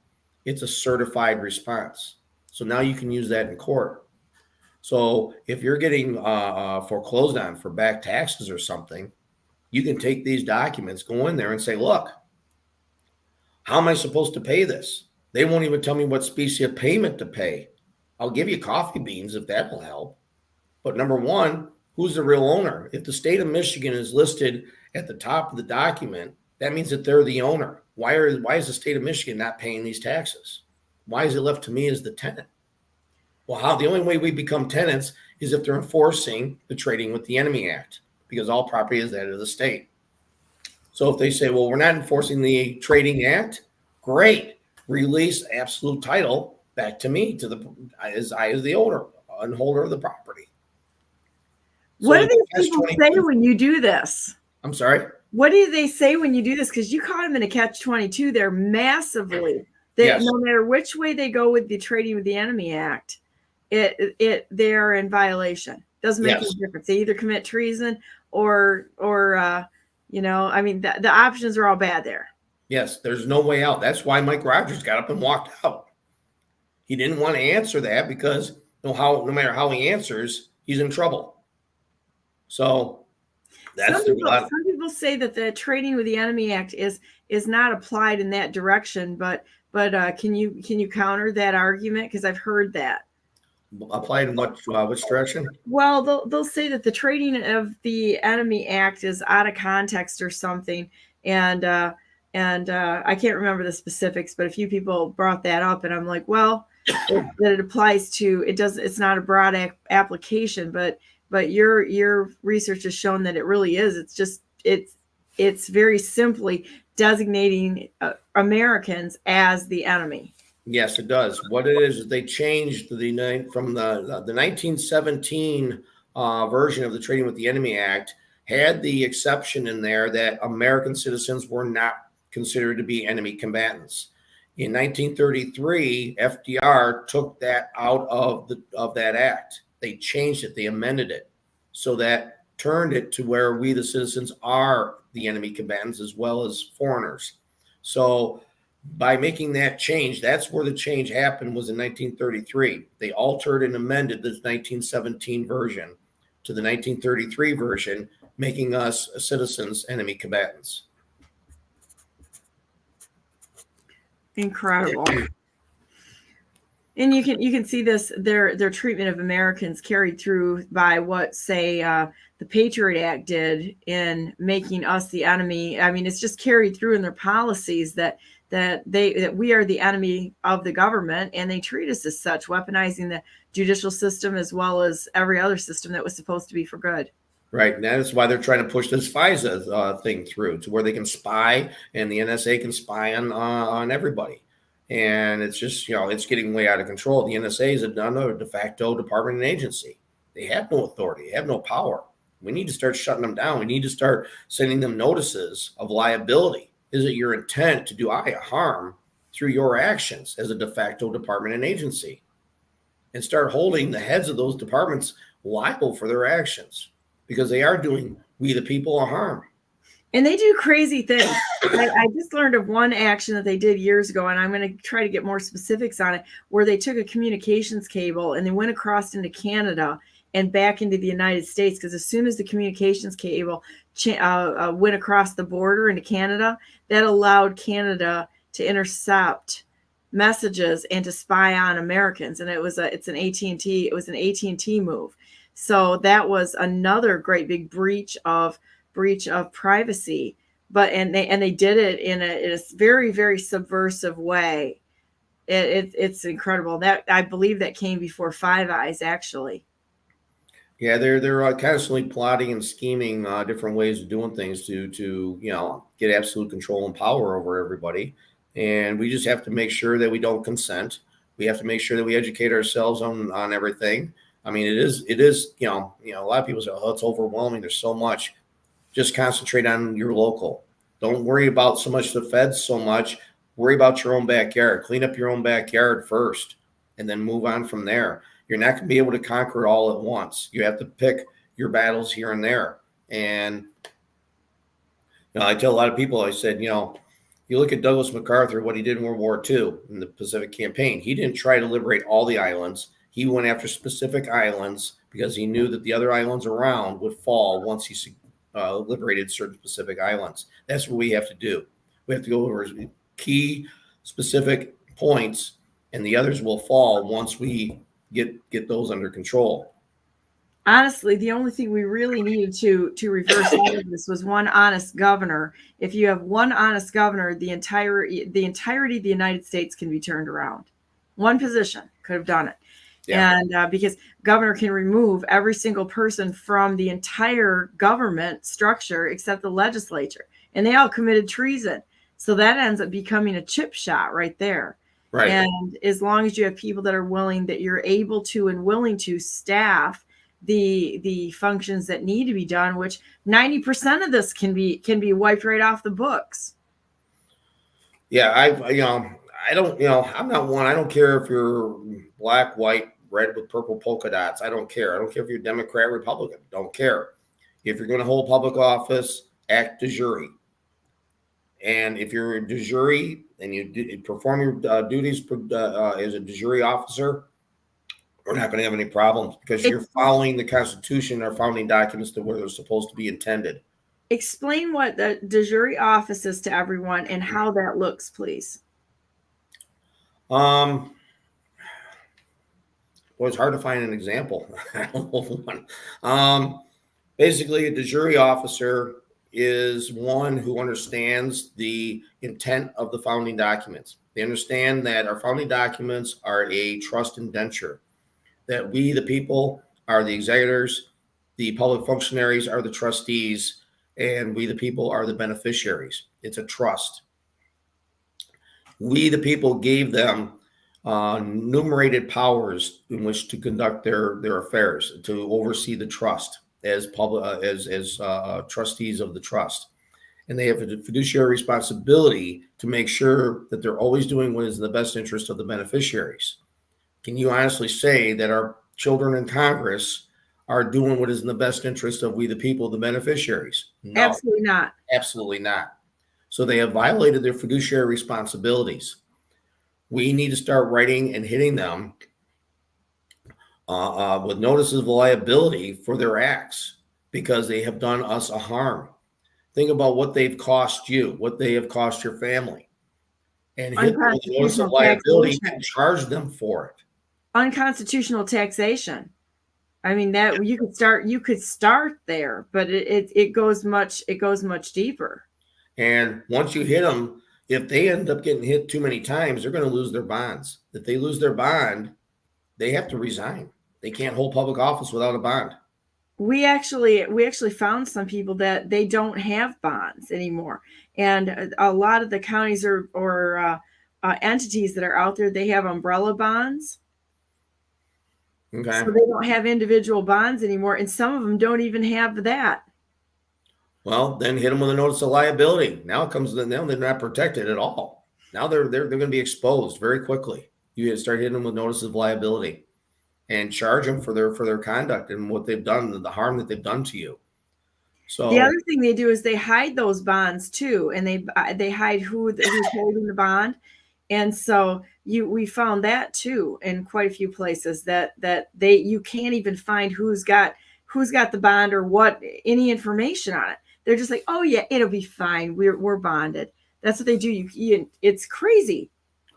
it's a certified response. So now you can use that in court. So if you're getting foreclosed on for back taxes or something, you can take these documents, go in there and say, look, how am I supposed to pay this? They won't even tell me what specie of payment to pay. I'll give you coffee beans if that will help. But number one, who's the real owner? If the state of Michigan is listed at the top of the document, that means that they're the owner. Why is the state of Michigan not paying these taxes? Why is it left to me as the tenant? Well, the only way we become tenants is if they're enforcing the Trading with the Enemy Act, because all property is that of the state. So if they say, well, we're not enforcing the Trading Act, great. Release absolute title back to me, as the owner and holder of the property. What do these people say when you do this? I'm sorry? What do they say when you do this? Because you caught them in a catch-22 there massively. Yes. No matter which way they go with the Trading with the Enemy Act, they're in violation. Doesn't make any difference. They either commit treason or the options are all bad there. Yes, there's no way out. That's why Mike Rogers got up and walked out. He didn't want to answer that because no matter how he answers, he's in trouble. So that's some people say that the Trading with the Enemy Act is not applied in that direction, but can you counter that argument? Because I've heard that. Applied in which direction? Well, they'll say that the Trading of the Enemy Act is out of context or something, and I can't remember the specifics, but a few people brought that up, and I'm like, well, that it applies to it does. It's not a broad application, but your research has shown that it really is. It's just it's very simply designating Americans as the enemy. Yes, it does. What it is they changed from the 1917 version of the Trading with the Enemy Act had the exception in there that American citizens were not considered to be enemy combatants. In 1933, FDR took that out of that act. They changed it. They amended it so that turned it to where we, the citizens, are the enemy combatants as well as foreigners. So by making that change, that's where the change happened, was in 1933. They altered and amended this 1917 version to the 1933 version, making us citizens enemy combatants. Incredible. And you can see this their treatment of Americans carried through by what, say, the Patriot Act did in making us the enemy. I mean, it's just carried through in their policies that we are the enemy of the government, and they treat us as such, weaponizing the judicial system as well as every other system that was supposed to be for good. Right. And that's why they're trying to push this FISA thing through to where they can spy, and the NSA can spy on everybody. And it's just, it's getting way out of control. The NSA is another de facto department and agency. They have no authority. They have no power. We need to start shutting them down. We need to start sending them notices of liability. Is it your intent to do harm through your actions as a de facto department and agency? And start holding the heads of those departments liable for their actions, because they are doing we the people a harm. And they do crazy things. I just learned of one action that they did years ago, and I'm going to try to get more specifics on it, where they took a communications cable and they went across into Canada and back into the United States. Because as soon as the communications cable went across the border into Canada, that allowed Canada to intercept messages and to spy on Americans. And it was an AT&T move. So that was another great big breach of privacy. But they did it in a very, very subversive way. It's incredible. That I believe that came before Five Eyes, actually. Yeah, they're constantly plotting and scheming different ways of doing things to get absolute control and power over everybody. And we just have to make sure that we don't consent. We have to make sure that we educate ourselves on everything. I mean, it is a lot of people say, oh, it's overwhelming. There's so much. Just concentrate on your local. Don't worry about so much the feds so much. Worry about your own backyard. Clean up your own backyard first, and then move on from there. You're not going to be able to conquer it all at once. You have to pick your battles here and there. And I tell a lot of people, I said, you look at Douglas MacArthur, what he did in World War II in the Pacific Campaign. He didn't try to liberate all the islands. He went after specific islands because he knew that the other islands around would fall once he liberated certain specific islands. That's what we have to do. We have to go over key specific points, and the others will fall once we get those under control. Honestly, the only thing we really needed to reverse all of this was one honest governor. If you have one honest governor, the entirety of the United States can be turned around. One position could have done it. Yeah. And because governor can remove every single person from the entire government structure except the legislature, and they all committed treason. So that ends up becoming a chip shot right there. Right. And as long as you have people that are willing, that you're able to and willing to staff the functions that need to be done, which 90% of this can be wiped right off the books. Yeah, I'm not one. I don't care if you're black, white, red with purple polka dots. I don't care. I don't care if you're Democrat, Republican. Don't care. If you're going to hold public office, act de jure. And if you're a de jure and you perform your duties as a de jure officer, we're not going to have any problems because you're following the Constitution, our founding documents, to where they're supposed to be intended. Explain what the de jure office is to everyone and how that looks, please. Well, it's hard to find an example. I don't know one. Basically, a de jure officer is one who understands the intent of the founding documents. They understand that our founding documents are a trust indenture, that we, the people, are the executors, the public functionaries are the trustees, and we, the people, are the beneficiaries. It's a trust. We, the people, gave them enumerated powers in which to conduct their affairs, to oversee the trust as trustees of the trust. And they have a fiduciary responsibility to make sure that they're always doing what is in the best interest of the beneficiaries. Can you honestly say that our children in Congress are doing what is in the best interest of we, the people, the beneficiaries? No, absolutely not. Absolutely not. So they have violated their fiduciary responsibilities. We need to start writing and hitting them with notices of liability for their acts because they have done us a harm. Think about what they've cost you, what they have cost your family, and hit them with notice of liability and charge them for it. Unconstitutional taxation. I mean, that you could start there, but it goes much deeper. And once you hit them, if they end up getting hit too many times, they're going to lose their bonds. If they lose their bond, they have to resign. They can't hold public office without a bond. We actually found some people that they don't have bonds anymore, and a lot of the counties or entities that are out there, they have umbrella bonds. Okay. So they don't have individual bonds anymore, and some of them don't even have that. Well, then hit them with a notice of liability. Now now they're not protected at all. Now they're going to be exposed very quickly. You start hitting them with notice of liability and charge them for their conduct and what they've done, the harm that they've done to you. So the other thing they do is they hide those bonds too, and they hide who's holding the bond. And so we found that too in quite a few places that you can't even find who's got the bond or what any information on it. They're just like, oh yeah, it'll be fine. We're bonded. That's what they do. It's crazy.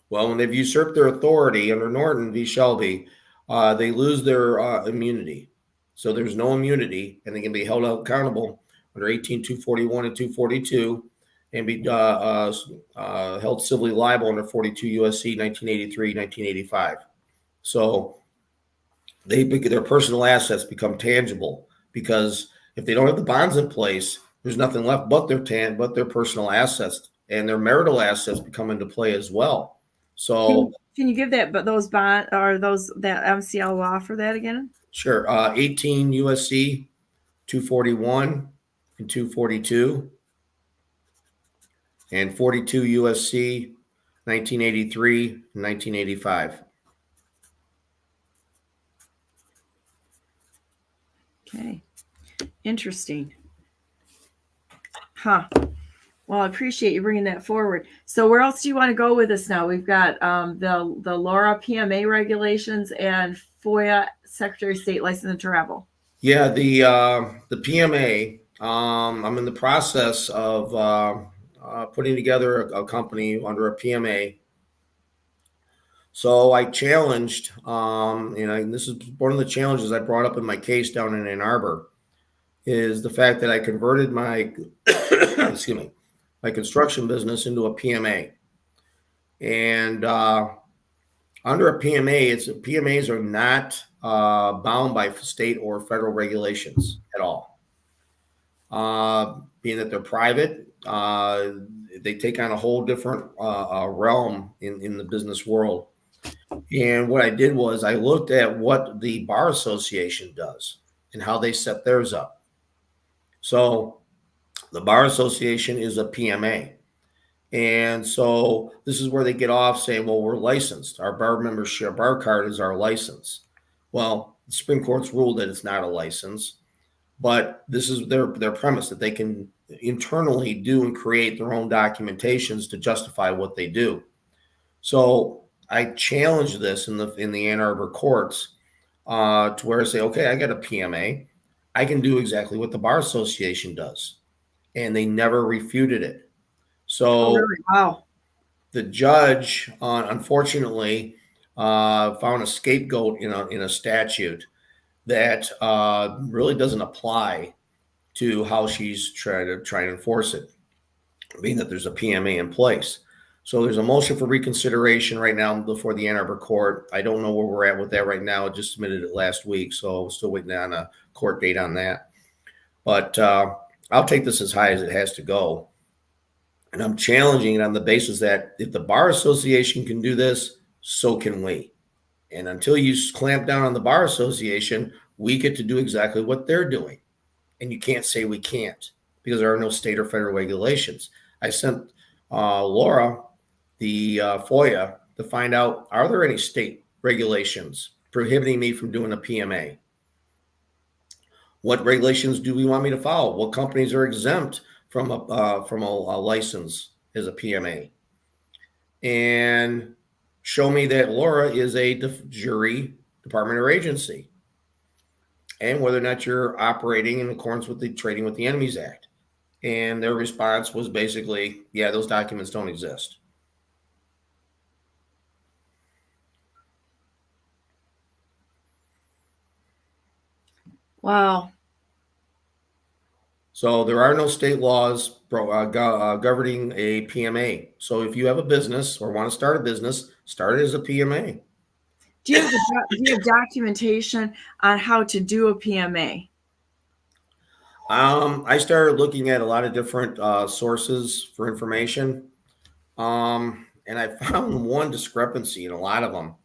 Well, when they've usurped their authority under Norton v. Shelby, they lose their immunity. So there's no immunity, and they can be held accountable under 18-241 and 242, and be held civilly liable under 42 U.S.C. 1983, 1985. So their personal assets become tangible, because if they don't have the bonds in place, there's nothing left but their personal assets, and their marital assets become into play as well. So can you give that, but those bond or those that MCL law for that again? Sure. 18 USC 241 and 242, and 42 USC 1983 and 1985. Okay. Interesting. Huh. Well, I appreciate you bringing that forward. So where else do you want to go with this now? We've got the Laura PMA regulations and FOIA Secretary of State license to travel. Yeah, the PMA. I'm in the process of putting together a company under a PMA. So I challenged, and this is one of the challenges I brought up in my case down in Ann Arbor, is the fact that I converted my excuse me, my construction business into a PMA. And under a PMA, PMAs are not bound by state or federal regulations at all. Being that they're private, they take on a whole different realm in the business world. And what I did was I looked at what the Bar Association does and how they set theirs up. So the Bar Association is a PMA. And so this is where they get off saying, well, we're licensed. Our bar membership, bar card is our license. Well, the Supreme Court's ruled that it's not a license, but this is their premise, that they can internally do and create their own documentations to justify what they do. So I challenged this in the Ann Arbor courts to where I say, okay, I got a PMA. I can do exactly what the Bar Association does. And they never refuted it. So really? Wow. The judge, unfortunately, found a scapegoat in a statute that really doesn't apply to how she's trying to enforce it, being that there's a PMA in place. So there's a motion for reconsideration right now before the Ann Arbor court. I don't know where we're at with that right now. I just submitted it last week, so we're still waiting on a court date on that. But I'll take this as high as it has to go. And I'm challenging it on the basis that if the Bar Association can do this, so can we. And until you clamp down on the Bar Association, we get to do exactly what they're doing. And you can't say we can't, because there are no state or federal regulations. I sent Laura the FOIA to find out, are there any state regulations prohibiting me from doing a PMA? What regulations do we want me to follow? What companies are exempt from a license as a PMA? And show me that Laura is a jury, department, or agency, and whether or not you're operating in accordance with the Trading with the Enemies Act. And their response was basically, yeah, those documents don't exist. Wow. So there are no state laws governing a PMA. So if you have a business or want to start a business, start it as a PMA. Do you have documentation on how to do a PMA? I started looking at a lot of different sources for information. And I found one discrepancy in a lot of them.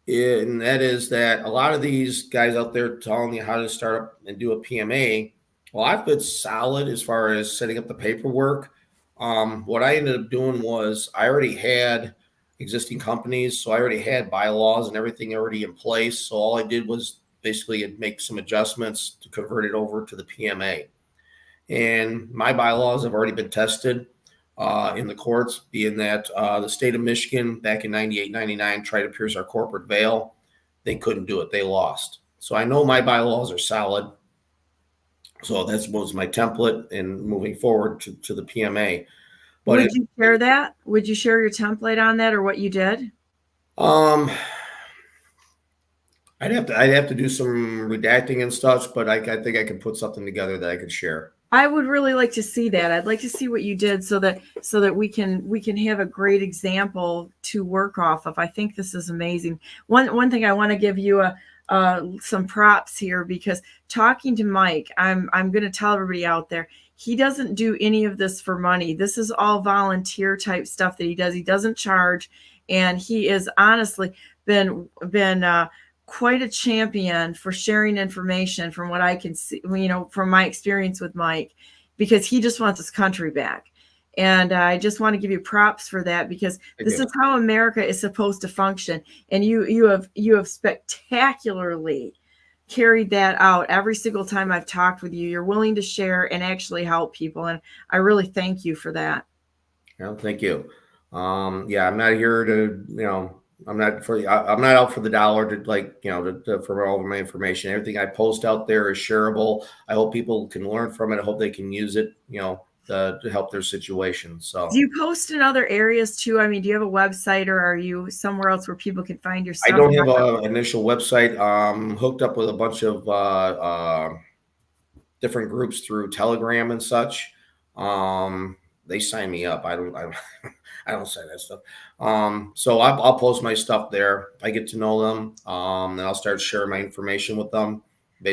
And that is that a lot of these guys out there telling you how to start up and do a PMA, well, I've been solid as far as setting up the paperwork. What I ended up doing was I already had existing companies, so I already had bylaws and everything already in place. So all I did was basically make some adjustments to convert it over to the PMA. And my bylaws have already been tested in the courts, being that the state of Michigan back in 98, 99 tried to pierce our corporate veil. They couldn't do it. They lost. So I know my bylaws are solid. So that was my template in moving forward to the PMA. But would you share that? Would you share your template on that or what you did? I'd have to do some redacting and stuff, but I think I could put something together that I could share. I would really like to see that. I'd like to see what you did so that we can have a great example to work off of. I think this is amazing. One thing I want to give you some props here, because talking to Mike, I'm going to tell everybody out there, he doesn't do any of this for money. This is all volunteer type stuff that he does. He doesn't charge, and he is honestly been quite a champion for sharing information from what I can see, from my experience with Mike, because he just wants his country back. And I just want to give you props for that, because this is how America is supposed to function. And you have spectacularly carried that out every single time I've talked with you. You're willing to share and actually help people. And I really thank you for that. Well, thank you. Yeah, I'm not here to, I'm not out for the dollar to for all of my information. Everything I post out there is shareable. I hope people can learn from it. I hope they can use it, to help their situation. So do you post in other areas too? I mean, do you have a website, or are you somewhere else where people can find your stuff? I don't have an initial website. Hooked up with a bunch of different groups through Telegram and such. They sign me up. I don't say that stuff. So I'll post my stuff there. I get to know them, and I'll start sharing my information with them.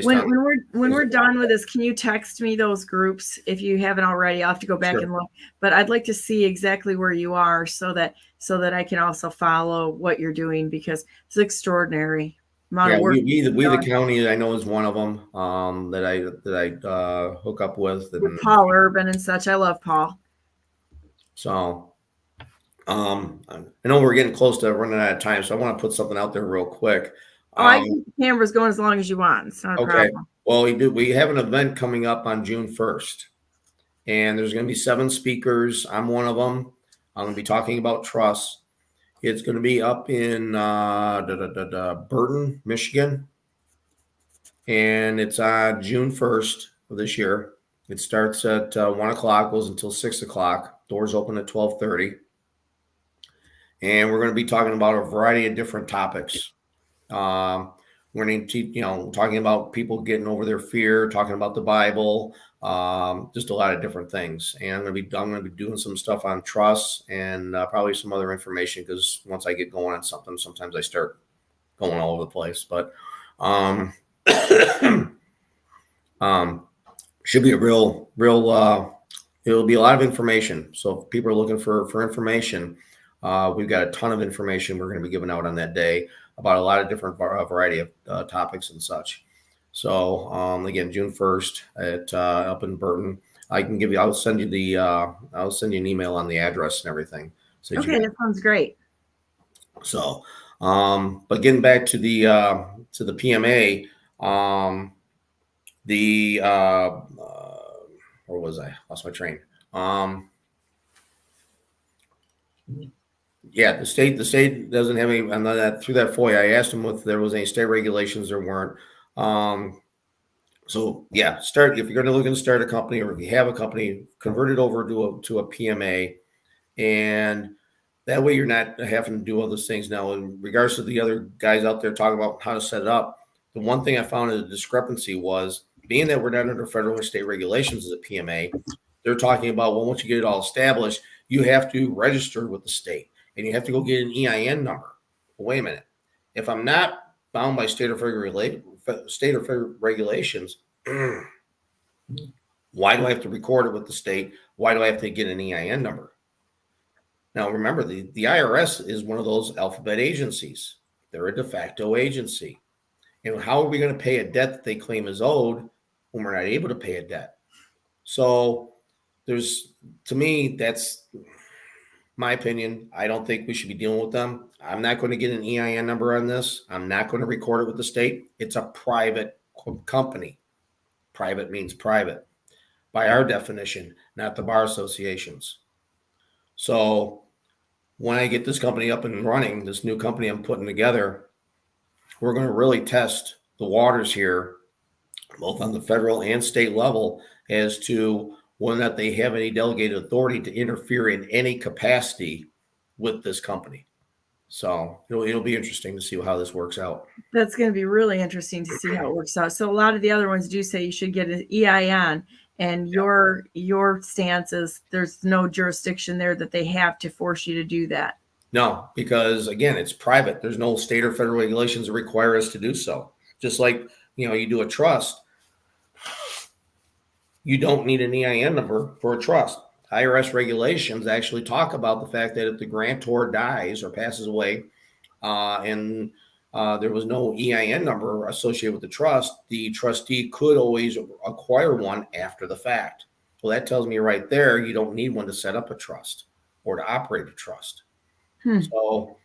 When we're done with this, can you text me those groups if you haven't already? I'll have to go back and look, but I'd like to see exactly where you are so that I can also follow what you're doing, because it's extraordinary amount of work. We the county, I know, is one of them that I hook up with Paul Urban and such. I love Paul. So I know we're getting close to running out of time, so I want to put something out there real quick. I think the camera's going as long as you want. It's not a problem. Well, we have an event coming up on June 1st, and there's going to be 7 speakers. I'm one of them. I'm going to be talking about trust. It's going to be up in Burton, Michigan, and it's on June 1st of this year. It starts at 1 o'clock, goes until 6 o'clock. Doors open at 12:30. And we're going to be talking about a variety of different topics. We're going to talking about people getting over their fear, talking about the Bible, just a lot of different things. And I'm going to be doing some stuff on trust and probably some other information, because once I get going on something, sometimes I start going all over the place. But should be a real it'll be a lot of information. So if people are looking for information, we've got a ton of information we're going to be giving out on that day about a lot of different variety of topics and such. So again, June 1st at up in Burton. I'll send you an email on the address and everything. So okay, that sounds great. So, but getting back to the PMA, where was I? Lost my train. Yeah, the state doesn't have any. And that through that FOIA, I asked them if there was any state regulations. There weren't. So yeah, if you're going to look and start a company, or if you have a company, convert it over to a PMA, and that way you're not having to do all those things. Now, in regards to the other guys out there talking about how to set it up, the one thing I found as a discrepancy was, being that we're not under federal or state regulations as a PMA, they're talking about, well, once you get it all established, you have to register with the state and you have to go get an EIN number. Well, wait a minute. If I'm not bound by state or federal regulations, why do I have to record it with the state? Why do I have to get an EIN number? Now, remember, the IRS is one of those alphabet agencies. They're a de facto agency. And how are we going to pay a debt that they claim is owed when we're not able to pay a debt? So to me, that's my opinion. I don't think we should be dealing with them. I'm not going to get an EIN number on this. I'm not going to record it with the state. It's a private company. Private means private by our definition, not the bar associations. So when I get this company up and running, this new company I'm putting together, we're going to really test the waters here, both on the federal and state level, as to whether or not they have any delegated authority to interfere in any capacity with this company. So it'll be interesting to see how this works out. That's going to be really interesting to see how it works out. So a lot of the other ones do say you should get an EIN, and your stance is there's no jurisdiction there that they have to force you to do that. No, because again, it's private. There's no state or federal regulations that require us to do so. Just like, you do a trust, you don't need an EIN number for a trust. IRS regulations actually talk about the fact that if the grantor dies or passes away, and there was no EIN number associated with the trustee could always acquire one after the fact. Well, that tells me right there, you don't need one to set up a trust or to operate a trust. So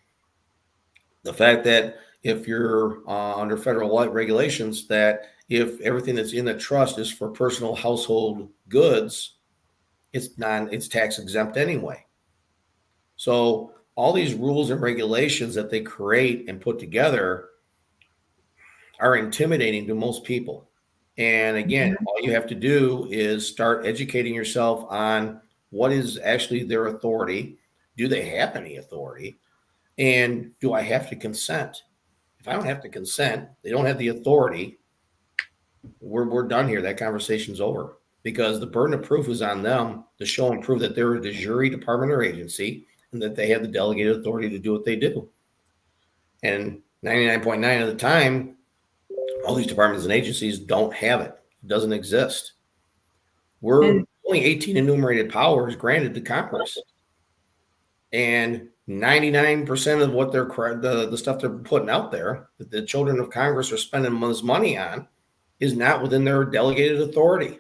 the fact that if you're under federal regulations, that if everything that's in the trust is for personal household goods, it's tax exempt anyway. So all these rules and regulations that they create and put together are intimidating to most people. And again, all you have to do is start educating yourself on what is actually their authority. Do they have any authority? And do I have to consent? If I don't have to consent, they don't have the authority, we're done here. That conversation's over, because the burden of proof is on them to show and prove that they're a de jure department or agency and that they have the delegated authority to do what they do. And 99.9% of the time, all these departments and agencies don't have it. It doesn't exist. We're only 18 enumerated powers granted to Congress. And 99% of what the stuff they're putting out there that the children of Congress are spending this money on is not within their delegated authority.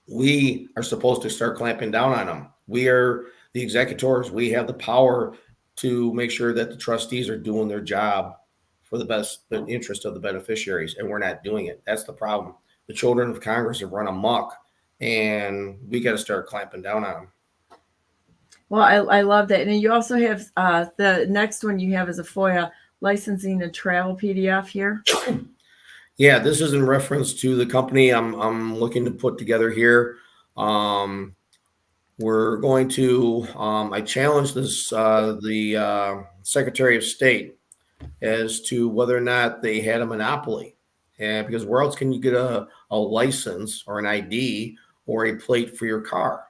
We are supposed to start clamping down on them. We are the executors. We have the power to make sure that the trustees are doing their job for the interest of the beneficiaries, and we're not doing it. That's the problem. The children of Congress have run amok, and we got to start clamping down on them. Well, I love that. And you also have the next one you have is a FOIA licensing and travel PDF here. Yeah, this is in reference to the company I'm looking to put together here. We're going to, I challenged the Secretary of State as to whether or not they had a monopoly. And because where else can you get a license or an ID or a plate for your car?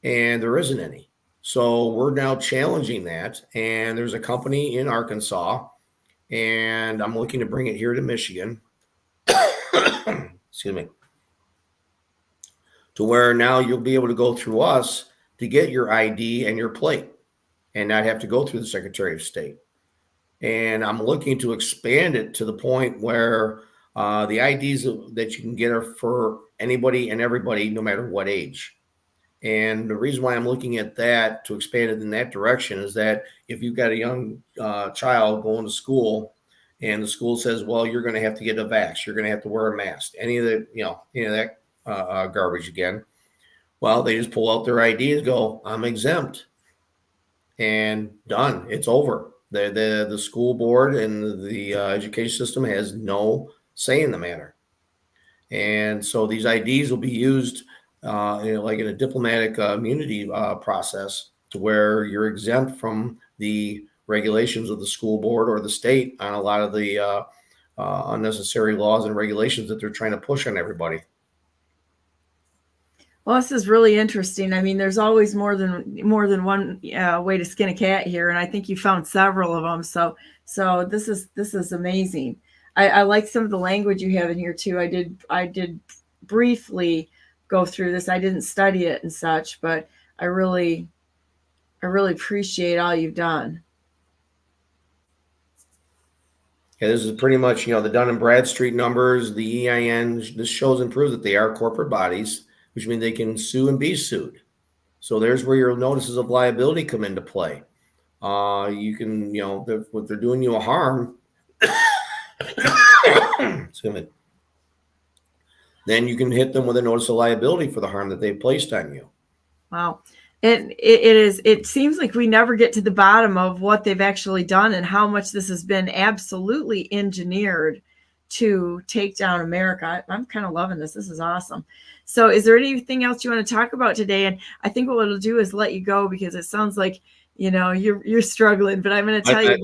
And there isn't any. So we're now challenging that. And there's a company in Arkansas, and I'm looking to bring it here to Michigan. Excuse me. To where now you'll be able to go through us to get your ID and your plate and not have to go through the Secretary of State. And I'm looking to expand it to the point where the IDs that you can get are for anybody and everybody, no matter what age. And the reason why I'm looking at that, to expand it in that direction, is that if you've got a young child going to school and the school says, well, you're going to have to get a vax, you're going to have to wear a mask, any of that garbage again, well, they just pull out their ID and go, I'm exempt, and done. It's over. The school board and the education system has no say in the matter. And so these IDs will be used like in a diplomatic immunity process, to where you're exempt from the regulations of the school board or the state on a lot of the unnecessary laws and regulations that they're trying to push on everybody. Well, this is really interesting. I mean, there's always more than one way to skin a cat here, and I think you found several of them. So this is amazing. I like some of the language you have in here too. I did briefly go through this. I didn't study it and such, but I really appreciate all you've done. Yeah, this is pretty much, the Dun and Bradstreet numbers, the EINs. This shows and proves that they are corporate bodies, which means they can sue and be sued. So there's where your notices of liability come into play. You can, if they're doing you a harm, excuse me, then you can hit them with a notice of liability for the harm that they've placed on you. Wow. It seems like we never get to the bottom of what they've actually done and how much this has been absolutely engineered to take down America. I'm kind of loving this. This is awesome. So is there anything else you want to talk about today? And I think what it'll do is let you go, because it sounds like, you're struggling, but I'm going to tell you.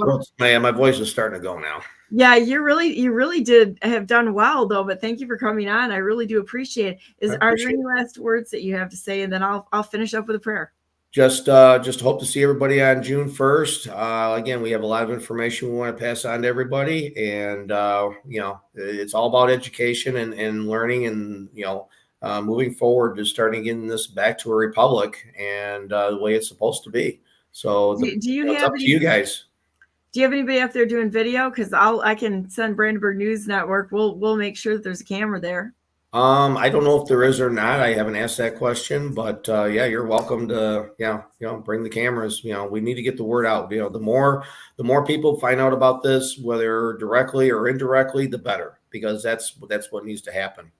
My voice is starting to go now. Yeah, you really did have done well, though. But thank you for coming on. I really do appreciate it. Are there any last words that you have to say? And then I'll finish up with a prayer. Just hope to see everybody on June 1st. Again, we have a lot of information we want to pass on to everybody, and it's all about education and learning, and moving forward to starting getting this back to a republic and the way it's supposed to be. So it's up to you guys. Do you have anybody up there doing video? Because I can send Brandenburg News Network. We'll make sure that there's a camera there. I don't know if there is or not. I haven't asked that question, but yeah, you're welcome to bring the cameras. We need to get the word out. The more people find out about this, whether directly or indirectly, the better, because that's what needs to happen.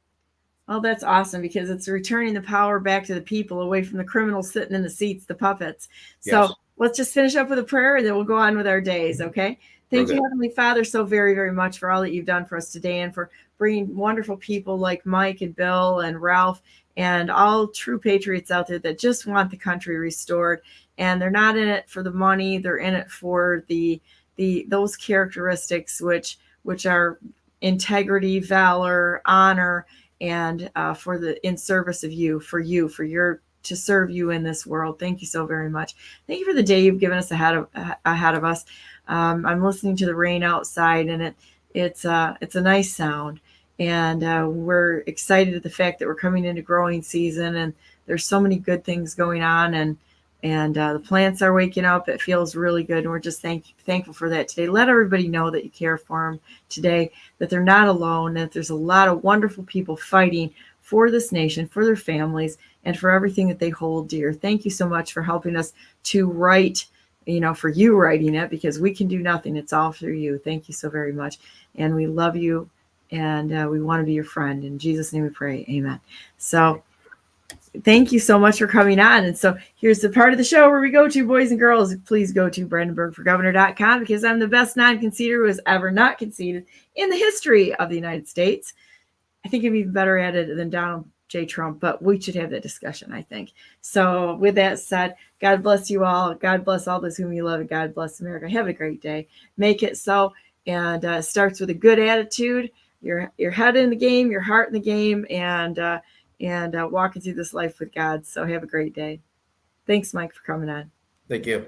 Oh, that's awesome, because it's returning the power back to the people, away from the criminals sitting in the seats, the puppets. So yes. Let's just finish up with a prayer, and then we'll go on with our days. Okay. Thank you, Heavenly Father, so very, very much for all that you've done for us today, and for bringing wonderful people like Mike and Bill and Ralph and all true patriots out there that just want the country restored. And they're not in it for the money. They're in it for those characteristics which are integrity, valor, honor, and in service of you, to serve you in this world. Thank you so very much. Thank you for the day you've given us ahead of us. I'm listening to the rain outside, and it's a nice sound, and we're excited at the fact that we're coming into growing season, and there's so many good things going on, and the plants are waking up. It feels really good, and we're just thankful for that today. Let everybody know that you care for them today, that they're not alone, that there's a lot of wonderful people fighting for this nation, for their families, and for everything that they hold dear. Thank you so much for helping us to write, for you writing it, because we can do nothing. It's all through you. Thank you so very much. And we love you, and we want to be your friend. In Jesus' name we pray. Amen. So thank you so much for coming on. And so here's the part of the show where we go to, boys and girls, please go to BrandenburgForGovernor.com, because I'm the best non-conceder who has ever not conceded in the history of the United States. I think I'm even better at it than Donald J. Trump, but we should have that discussion, I think. So with that said, God bless you all. God bless all those whom you love, and God bless America. Have a great day. Make it so. And it starts with a good attitude, your head in the game, your heart in the game, and walking through this life with God. So have a great day. Thanks, Mike, for coming on. Thank you.